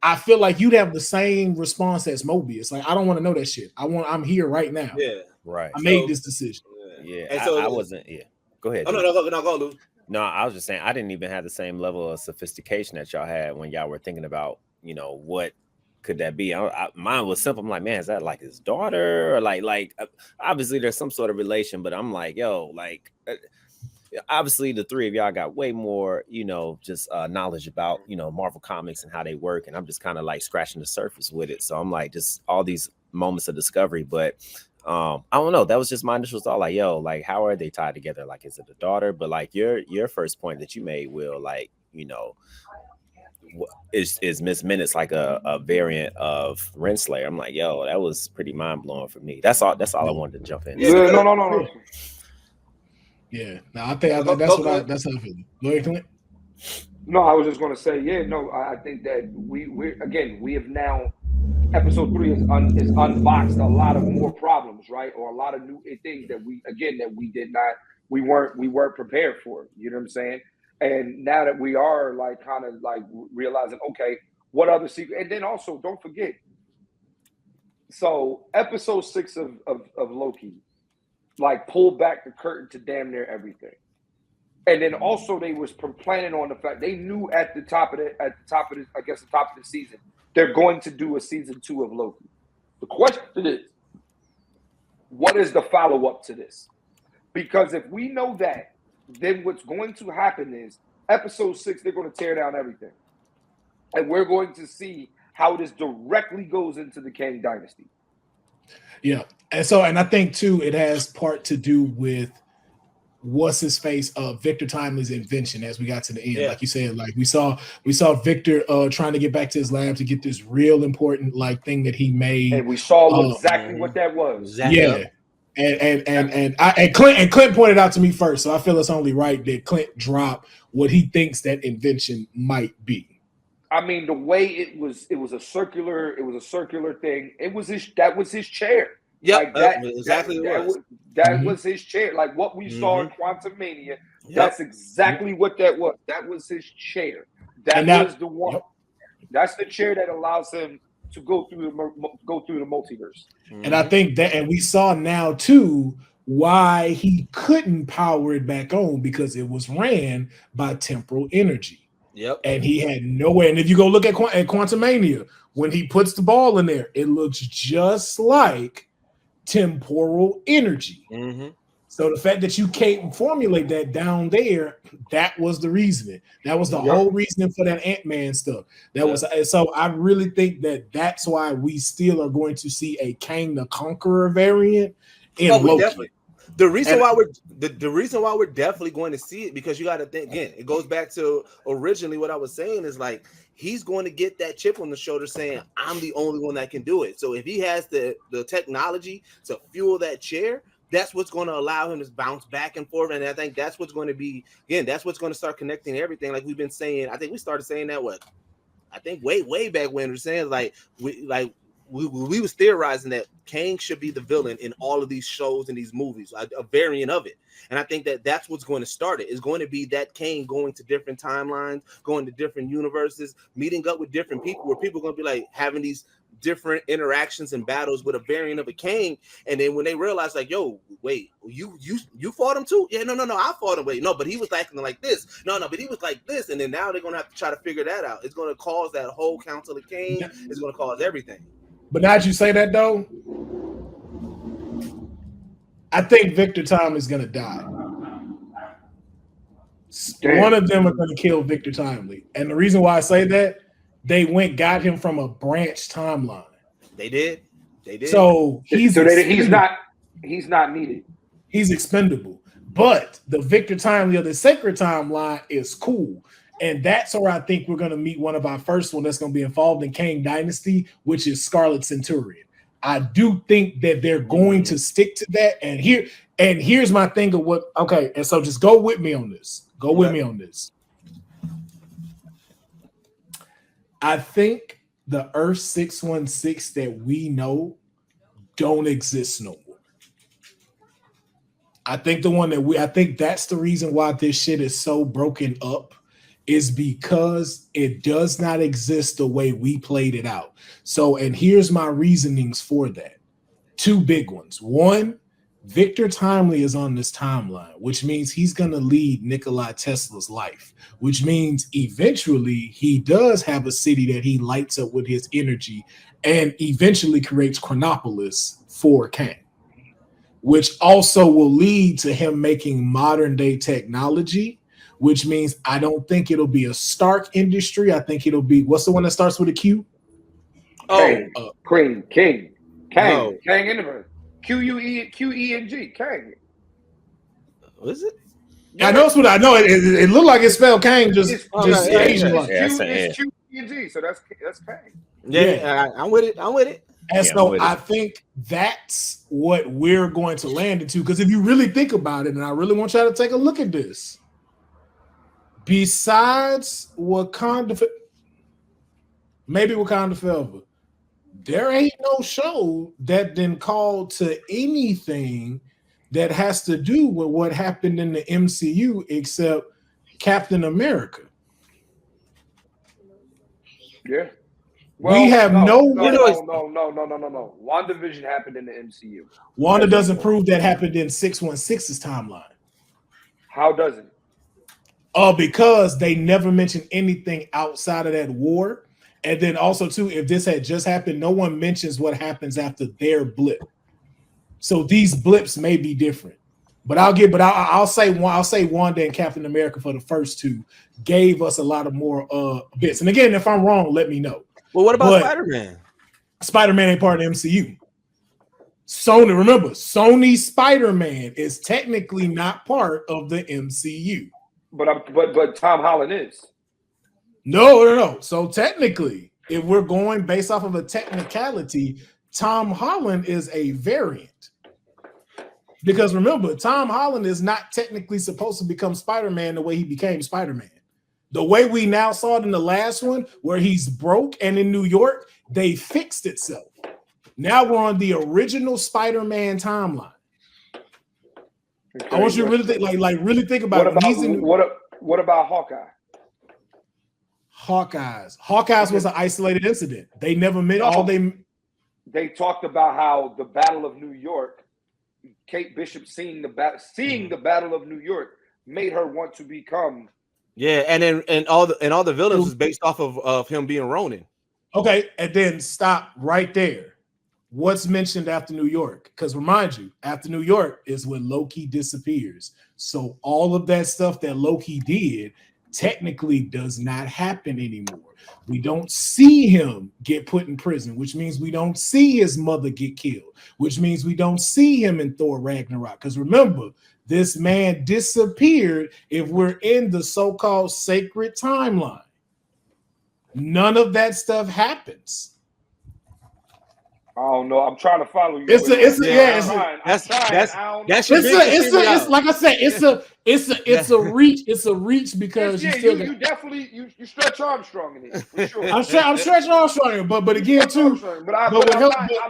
I feel like you'd have the same response as Mobius. Like, I don't want to know that shit. I'm here right now. Yeah, right. I made this decision. Yeah, and so I wasn't. Yeah, go ahead. Oh no, go, Lou. No, I was just saying I didn't even have the same level of sophistication that y'all had when y'all were thinking about, what could that be? Mine was simple. I'm like, man, is that like his daughter, or like obviously there's some sort of relation, but I'm like, yo, like. Obviously, the three of y'all got way more, just knowledge about, Marvel comics and how they work. And I'm just kind of like scratching the surface with it. So I'm like, just all these moments of discovery. But I don't know. That was just my initial thought. Like, yo, like, how are they tied together? Like, is it a daughter? But like your first point that you made, Will, like, is Miss Minutes like a variant of Renslayer? I'm like, yo, that was pretty mind blowing for me. That's all I wanted to jump in. Yeah, no. Yeah, no, I think that's how I feel. Go ahead, Clint. No, I was just going to say, I think that we have now, episode 3 is unboxed a lot of more problems, right? Or a lot of new things that we weren't prepared for. You know what I'm saying? And now that we are like kind of like realizing, okay, what other secret? And then also, don't forget. So episode 6 of Loki, like pulled back the curtain to damn near everything. And then also they was planning on the fact they knew at the top of the season, they're going to do a season 2 of Loki. The question is, what is the follow-up to this? Because if we know that, then what's going to happen is episode 6, they're going to tear down everything. And we're going to see how this directly goes into the Kang Dynasty. Yeah. And I think too, it has part to do with what's his face of Victor Timely's invention as we got to the end. Like you said, like we saw Victor trying to get back to his lab to get this real important like thing that he made. And we saw exactly what that was. Exactly. Yeah. And Clint pointed out to me first, so I feel it's only right that Clint drop what he thinks that invention might be. I mean, the way it was a circular thing. That was his chair. Yeah, like that was his chair. Like what we saw in Quantum Mania. That's exactly what that was. That was his chair. That was the one. Yep. That's the chair that allows him to go through the multiverse. And I think that, and we saw now too why he couldn't power it back on, because it was ran by temporal energy. Yep. And he had no way. And if you go look at Quantumania, when he puts the ball in there, it looks just like temporal energy. Mm-hmm. So the fact that you can't formulate that down there, that was the reasoning. That was the whole reasoning for that Ant-Man stuff. So I really think that's why we still are going to see a Kang the Conqueror variant in Loki. Definitely. The reason why we're definitely going to see it, because you got to think again, it goes back to originally what I was saying is like he's going to get that chip on the shoulder saying, I'm the only one that can do it. So if he has the technology to fuel that chair, that's what's going to allow him to bounce back and forth. And I think that's what's going to be, again, that's what's going to start connecting everything. Like we've been saying, I think we started saying that way back when we're saying we was theorizing that Kang should be the villain in all of these shows and these movies, a variant of it. And I think that's what's going to start it. It's going to be that Kang going to different timelines, going to different universes, meeting up with different people, where people are going to be like having these different interactions and battles with a variant of a Kang. And then when they realize like, yo, wait, you fought him too? Yeah, no, I fought him. Wait, no, but he was acting like this. No, but he was like this. And then now they're going to have to try to figure that out. It's going to cause that whole Council of Kang. It's going to cause everything. But now that you say that, though, I think Victor Timely is going to die. Damn. One of them are going to kill Victor Timely. And the reason why I say that, they got him from a branch timeline. They did. So he's not needed. He's expendable. But the Victor Timely of the sacred timeline is cool. And that's where I think we're going to meet one of our first one that's going to be involved in Kang Dynasty, which is Scarlet Centurion. I do think that they're going to stick to that. And here's my thing of what. Okay, and so just go with me on this. Go with me on this. I think the Earth 616 that we know don't exist no more. I think I think that's the reason why this shit is so broken up, is because it does not exist the way we played it out. So, and here's my reasonings for that. Two big ones. One, Victor Timely is on this timeline, which means he's going to lead Nikola Tesla's life, which means eventually he does have a city that he lights up with his energy and eventually creates Chronopolis for Kang, which also will lead to him making modern day technology, which means I don't think it'll be a Stark Industry. I think it'll be, what's the one that starts with a Q? King. Kang Universe. Q-E-N-G. Kang. What is it? Yeah, I know it's what I know. It looked like it's spelled Kang, just Asian. It's Q-E-N-G, so that's Kang. Yeah, I'm with it. And so I think that's what we're going to land into. Because if you really think about it, and I really want y'all to take a look at this, besides Wakanda, maybe Wakanda Forever, there ain't no show that been called to anything that has to do with what happened in the MCU except Captain America. Yeah. Well, we have no. WandaVision happened in the MCU. Wanda doesn't prove that happened in 616's timeline. How does it? Because they never mentioned anything outside of that war. And then also, too, if this had just happened, no one mentions what happens after their blip. So these blips may be different. But I'll say Wanda and Captain America for the first two gave us a lot of more bits. And again, if I'm wrong, let me know. Well, what about Spider-Man? Spider-Man ain't part of the MCU. Sony Spider-Man is technically not part of the MCU. But Tom Holland is. No. So technically, if we're going based off of a technicality, Tom Holland is a variant. Because remember, Tom Holland is not technically supposed to become Spider-Man the way he became Spider-Man. The way we now saw it in the last one, where he's broke and in New York, they fixed itself. Now we're on the original Spider-Man timeline. Okay, I want you to really think, really think about it. What about Hawkeye? Hawkeyes was an isolated incident. They never met They talked about how the Battle of New York, Kate Bishop seeing the Battle of New York made her want to become. Yeah, and all the villains was based off of him being Ronin. Okay, and then stop right there. What's mentioned after New York? Because remind you, after New York is when Loki disappears. So all of that stuff that Loki did technically does not happen anymore. We don't see him get put in prison, which means we don't see his mother get killed, which means we don't see him in Thor Ragnarok. Because remember, this man disappeared if we're in the so-called sacred timeline. None of that stuff happens. I don't know. I'm trying to follow you. It's a reach. It's a reach because you definitely stretch Armstrong in it for sure. I'm stretching Armstrong, but again too. I'm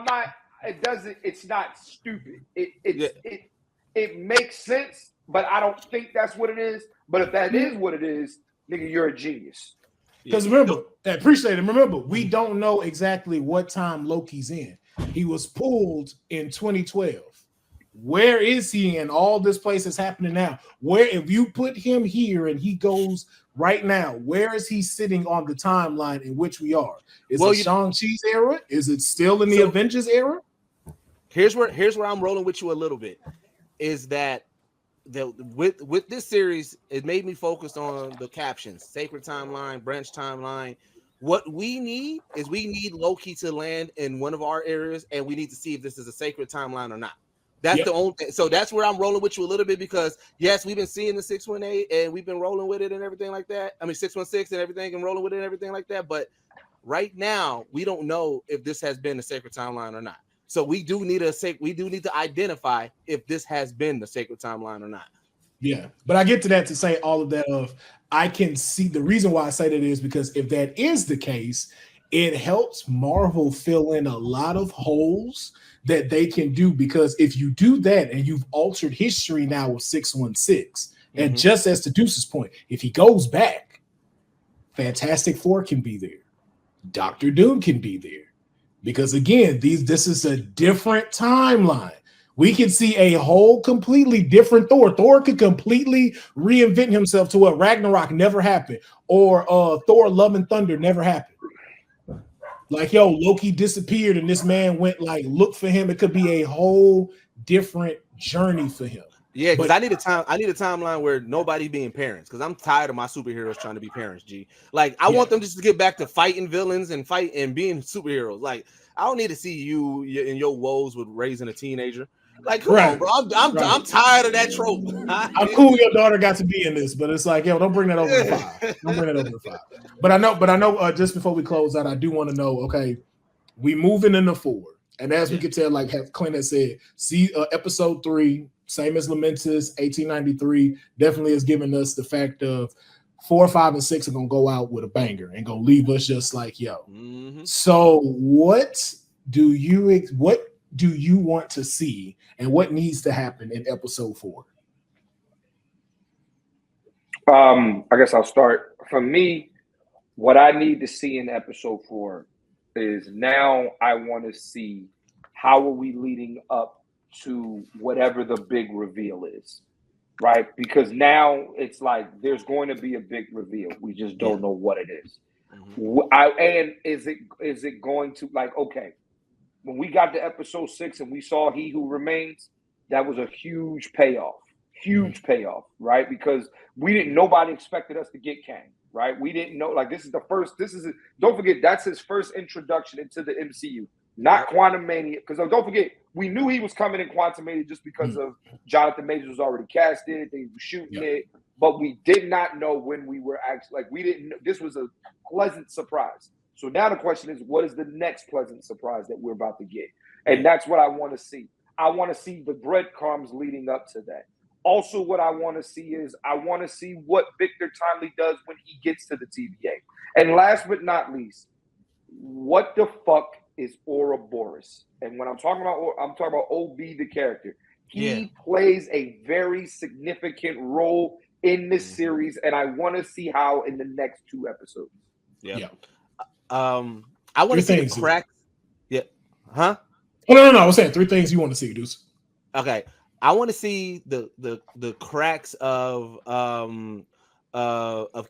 not. It doesn't. It's not stupid. It makes sense, but I don't think that's what it is. But if that is what it is, nigga, you're a genius. Because remember, I appreciate it. Remember, we don't know exactly what time Loki's in. He was pulled in 2012. Where is he in all this place that's happening now? Where, if you put him here and he goes right now, where is he sitting on the timeline in which we are? Is it Shang-Chi's era? Is it still in the Avengers era? Here's where I'm rolling with you a little bit. Is that with this series, it made me focus on the captions: sacred timeline, branch timeline. What we need is Loki to land in one of our areas, and we need to see if this is a sacred timeline or not. That's the only thing. So that's where I'm rolling with you a little bit because yes, we've been seeing the 618 and we've been rolling with it and everything like that. I mean 616 and everything and rolling with it and everything like that. But right now, we don't know if this has been the sacred timeline or not. So we do need to identify if this has been the sacred timeline or not. Yeah, but I get to that to say all of that of I can see the reason why I say that is because if that is the case, it helps Marvel fill in a lot of holes that they can do because if you do that and you've altered history now with 616, and just as to Deuce's point, if he goes back, Fantastic Four can be there, Doctor Doom can be there, because again, this is a different timeline. We can see a whole completely different Thor. Thor could completely reinvent himself to what Ragnarok never happened, or Thor Love and Thunder never happened. Like, yo, Loki disappeared and this man went like look for him. It could be a whole different journey for him. Yeah, because I need a timeline where nobody being parents. Because I'm tired of my superheroes trying to be parents. G, like I want them just to get back to fighting villains and being superheroes. Like I don't need to see you in your woes with raising a teenager. Like, come on, bro. I'm tired of that trope. I'm cool your daughter got to be in this, but it's like, yo, don't bring that over to 5. Don't bring that over to 5. But I know just before we close out, I do want to know, okay, we moving into 4. And as we can tell, like Clint has said, see episode 3, same as Lamentus, 1893, definitely has given us the fact of 4, 5, and 6 are gonna go out with a banger and gonna leave us just like, yo. So what do you want to see and what needs to happen in episode 4? I guess I'll start. For me, what I need to see in episode 4 is now I want to see how are we leading up to whatever the big reveal is, right? Because now it's like there's going to be a big reveal. We just don't know what it is. And is it going to, like, okay, when we got to episode 6 and we saw He Who Remains, that was a huge payoff, right? Because nobody expected us to get Kang, right? We didn't know, like, don't forget, that's his first introduction into the MCU, not Quantum Mania. Because don't forget, we knew he was coming in Quantum Mania just because of Jonathan Majors was already casted, they were shooting it, but we did not know when we were actually, like, we didn't know. This was a pleasant surprise. So now the question is, what is the next pleasant surprise that we're about to get? And that's what I want to see. I want to see the breadcrumbs leading up to that. Also, what I want to see is I want to see what Victor Timely does when he gets to the TVA. And last but not least, what the fuck is Ouroboros? And when I'm talking about OB, the character. He plays a very significant role in this series, and I want to see how in the next 2 episodes. I want to see the cracks. Yeah. Huh? Oh, no. I was saying 3 things you want to see, Deuce. Okay. I want to see the cracks of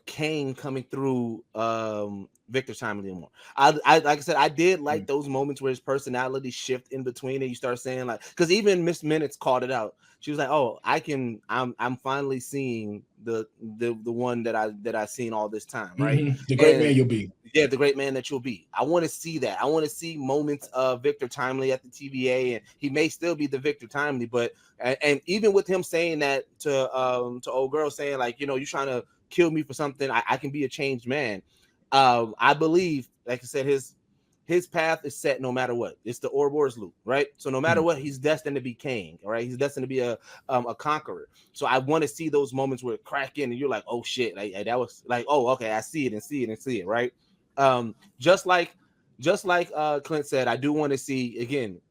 Kane coming through Victor Timely more. I like I said, I did like those moments where his personality shift in between and you start saying, like, because even Miss Minutes called it out. She was like, "Oh, I'm finally seeing the one that I've seen all this time, right? The great man you'll be." Yeah, the great man that you'll be. I want to see that. I want to see moments of Victor Timely at the TVA, and he may still be the Victor Timely, but and even with him saying that to old girl, saying, like, you know, you're trying to kill me for something, I can be a changed man. I believe, like I said, his path is set no matter what. It's the Ouroboros loop, right? So no matter what, he's destined to be king, all right? He's destined to be a conqueror. So I want to see those moments where it crack in and you're like, oh shit, like, that was like, oh, okay, I see it, right? Just like Clint said, I do want to see again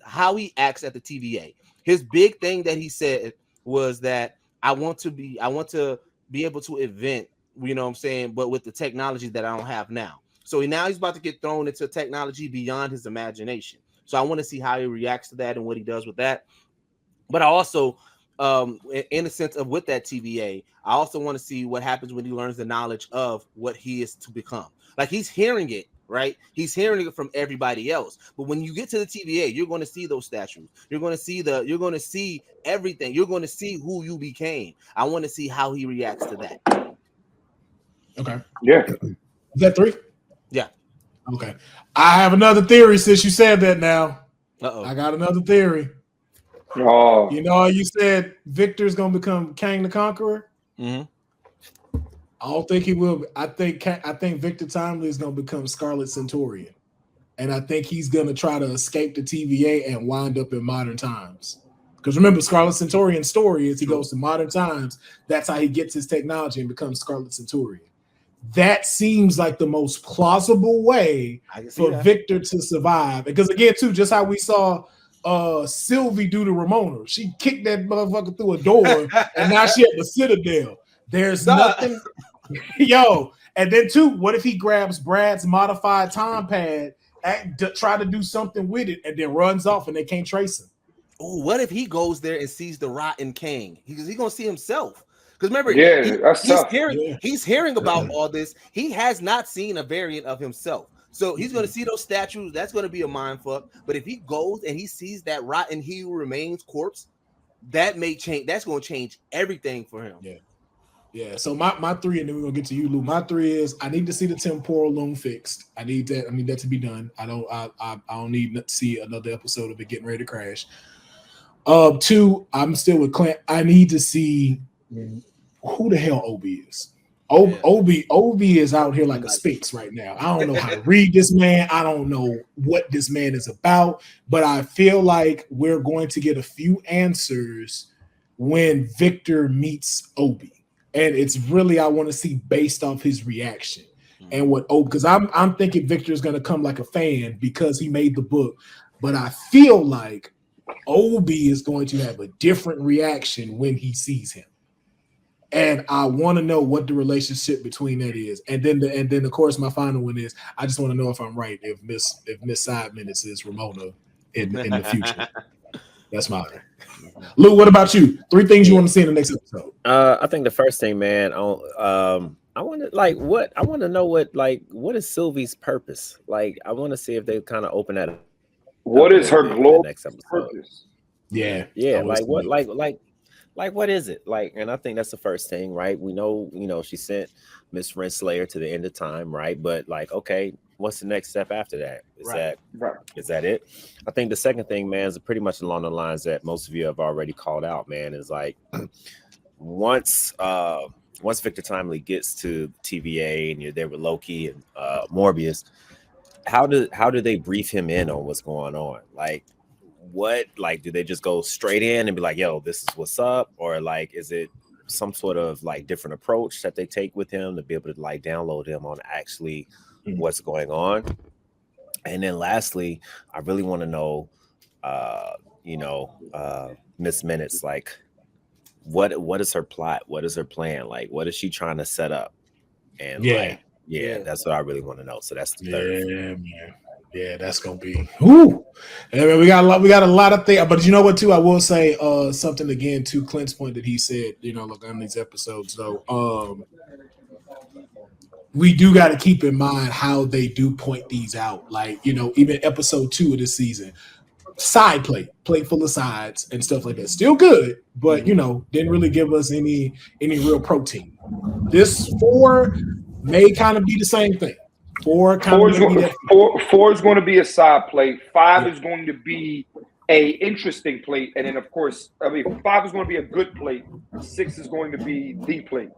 how he acts at the TVA. His big thing that he said was that I want to be able to invent, you know what I'm saying, but with the technology that I don't have now. So now he's about to get thrown into technology beyond his imagination. So I want to see how he reacts to that and what he does with that. But I also, in a sense of with that TVA, I also want to see what happens when he learns the knowledge of what he is to become. Like, he's hearing it, right? He's hearing it from everybody else. But when you get to the TVA, you're going to see those statues. You're going to see everything. You're going to see who you became. I want to see how he reacts to that. Okay. Yeah. Is that 3? Yeah. Okay. I have another theory since you said that now. Uh-oh. I got another theory. Oh, you know, you said Victor's gonna become Kang the Conqueror. Mm-hmm. I don't think he will. I think Victor Timely is gonna become Scarlet Centurion, and I think he's gonna try to escape the TVA and wind up in modern times. Because remember, Scarlet Centurion's story is he goes to modern times. That's how he gets his technology and becomes Scarlet Centurion. That seems like the most plausible way for Victor to survive. Because again, too, just how we saw Sylvie do to Ramona. She kicked that motherfucker through a door, and now she at the Citadel. There's nothing, yo. And then too, what if he grabs Brad's modified time pad and try to do something with it, and then runs off, and they can't trace him? Oh, what if he goes there and sees the rotten Kang? Because he's gonna see himself. Because remember, he's hearing about all this. He has not seen a variant of himself. So he's going to see those statues. That's going to be a mind fuck. But if he goes and he sees that rotten He Who Remains corpse, that may change. That's going to change everything for him. Yeah. So my 3, and then we're going to get to you, Lou. My 3 is I need to see the temporal loom fixed. I need that to be done. I don't need to see another episode of it getting ready to crash. 2, I'm still with Clint. I need to see who the hell Obi is. Obi is out here like a sphinx right now. I don't know how to read this man. I don't know what this man is about, but I feel like we're going to get a few answers when Victor meets Obi. And it's really, I want to see based off his reaction and what Obi, because I'm thinking Victor is going to come like a fan because he made the book, but I feel like Obi is going to have a different reaction when he sees him. And I want to know what the relationship between that is. And then of course my final one is I just want to know if I'm right, if Miss Side Minutes is Ramona in the future. That's mine. Lou, what about you? 3 things you want to see in the next episode? I think the first thing, man, I want to know what is Sylvie's purpose? Like, I want to see if they kind of open that up. What is her glorious purpose? Yeah. Like, what is it? Like, and I think that's the first thing, right? We know, she sent Miss Renslayer to the end of time, right? But like, okay, what's the next step after that? Is that it? I think the second thing, man, is pretty much along the lines that most of you have already called out, man, is like once Victor Timely gets to TVA and you're there with Loki and Morbius, how do they brief him in on what's going on? Do they just go straight in and be like, yo, this is what's up? Or like, is it some sort of like different approach that they take with him to be able to like download him on actually what's going on? And then lastly, I really want to know, Miss Minutes, like what is her plot? What is her plan? Like, what is she trying to set up? And that's what I really want to know. So that's the third. Man. Yeah, that's gonna be. Whoo! And I mean, we got a lot of things. But you know what? Too, I will say something again to Clint's point that he said. Look on these episodes, though. We do got to keep in mind how they do point these out. Like, even episode 2 of this season, side plate full of sides and stuff like that. Still good, but didn't really give us any real protein. This 4 may kind of be the same thing. 4 is going to be a side plate. 5 is going to be a interesting plate, and then of course, 5 is going to be a good plate. 6 is going to be the plate.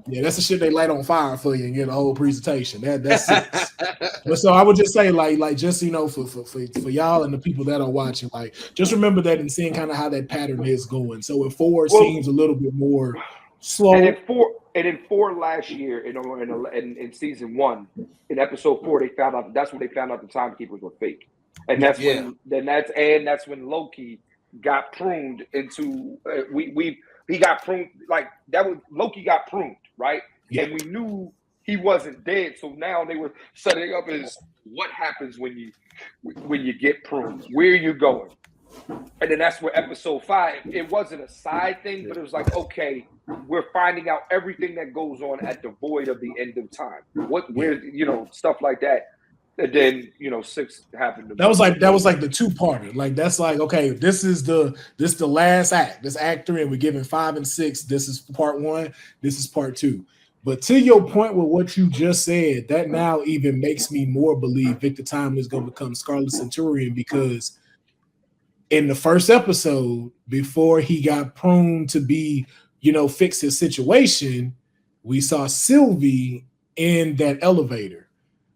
Yeah, that's the shit they light on fire for you and get a whole presentation. That's 6. But so I would just say, like just for y'all and the people that are watching, like just remember that and seeing kind of how that pattern is going. So if 4 seems a little bit more slow, and in 4 last year, in season 1, in episode 4, they found out that's when they found out the timekeepers were fake, and that's when Loki got pruned into he got pruned like that was Loki got pruned, right? Yeah. And we knew he wasn't dead, so now they were setting up as what happens when you get pruned, where are you going? And then that's where episode 5, it wasn't a side thing, but it was like, okay, we're finding out everything that goes on at the void of the end of time. Stuff like that. And then 6 happened. That was like the 2-parter. Like that's like, okay, this is the last act. This act 3, and we're giving 5 and 6. This is part 1. This is part 2. But to your point with what you just said, that now even makes me more believe Victor Timely is going to become Scarlet Centurion, because in the first episode, before he got pruned to be, fix his situation, we saw Sylvie in that elevator,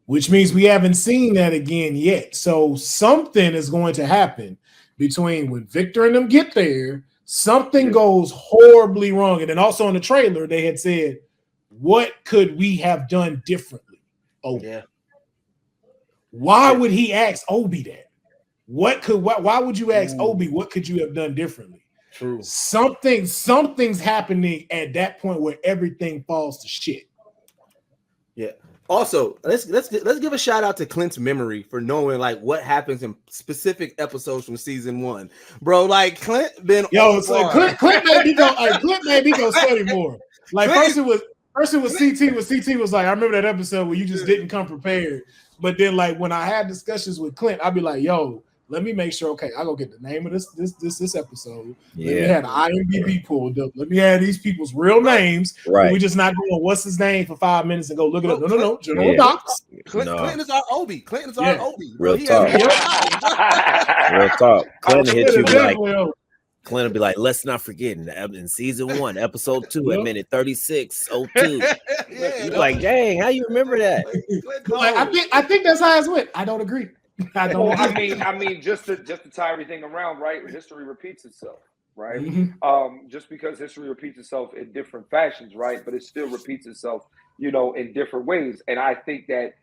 which means we haven't seen that again yet. So something is going to happen between when Victor and them get there. Something goes horribly wrong. And then also in the trailer, they had said, what could we have done differently? Why would he ask Obi that? Why would you ask Obi, what could you have done differently? True. Something's happening at that point where everything falls to shit. Yeah. Also, let's give a shout out to Clint's memory for knowing like what happens in specific episodes from season 1, bro. Like Clint been Clint made me go study more. Like first it was CT. When CT was like, I remember that episode where you just didn't come prepared. But then like when I had discussions with Clint, I'd be like, yo, let me make sure. Okay, I go get the name of this episode. Yeah. Let me have the IMDb pulled up. Let me have these people's real names. Right. We just not going, what's his name for 5 minutes and go look it up. No. General Docs. Clint is our Obi. Clint is our Obi. Real talk. Real talk. Clint hit you like. Clint will be like, let's not forget in season 1, episode 2 at minute 36:02. You're like, dang, how you remember that? I think that's how it went. I don't agree. I mean, just to tie everything around, right? History repeats itself, right? Mm-hmm. Just because history repeats itself in different fashions, right? But it still repeats itself, in different ways. And I think that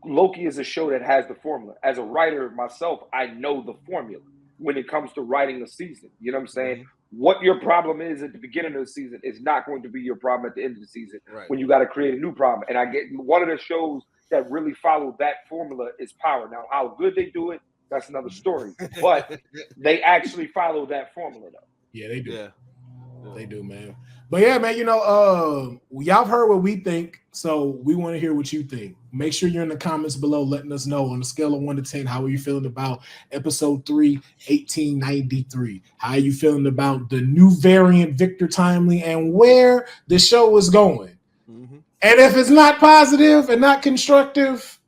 Loki is a show that has the formula. As a writer myself, I know the formula when it comes to writing a season. You know what I'm saying? Mm-hmm. What your problem is at the beginning of the season is not going to be your problem at the end of the season when you got to create a new problem. And I get one of the shows that really follow that formula is Power. Now, how good they do it, that's another story. But they actually follow that formula, though. Yeah, they do. Yeah. They do, man. But yeah, man, y'all heard what we think, so we want to hear what you think. Make sure you're in the comments below letting us know on a scale of 1 to 10, how are you feeling about episode 3, 1893? How are you feeling about the new variant Victor Timely and where the show is going? Mm-hmm. And if it's not positive and not constructive,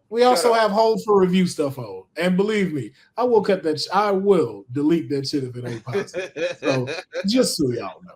we also have hold for review stuff on. And believe me, I will delete that shit if it ain't positive. So just so y'all know.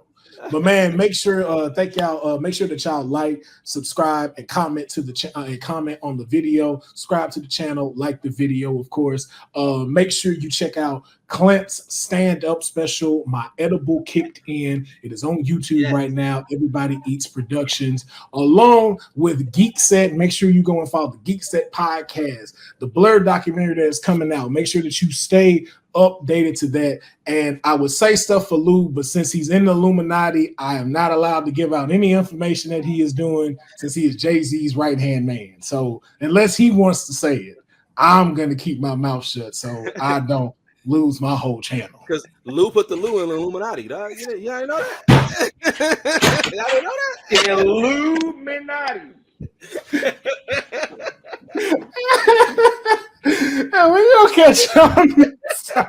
But man, make sure thank y'all. Make sure that y'all like, subscribe, and comment to the and comment on the video. Subscribe to the channel, like the video, of course. Make sure you check out Clint's stand-up special, My Edible Kicked In. It is on YouTube right now. Everybody Eats Productions, along with Geek Set. Make sure you go and follow the Geek Set podcast, the Blur documentary that is coming out. Make sure that you stay updated to that. And I would say stuff for Lou, but since he's in the Illuminati, I am not allowed to give out any information that he is doing since he is Jay-Z's right-hand man. So unless he wants to say it, I'm going to keep my mouth shut so I don't lose my whole channel. Because Lou put the Lou in the Illuminati, dog. You ain't know that? Y'all didn't know that? Illuminati. And we gonna catch y'all next time.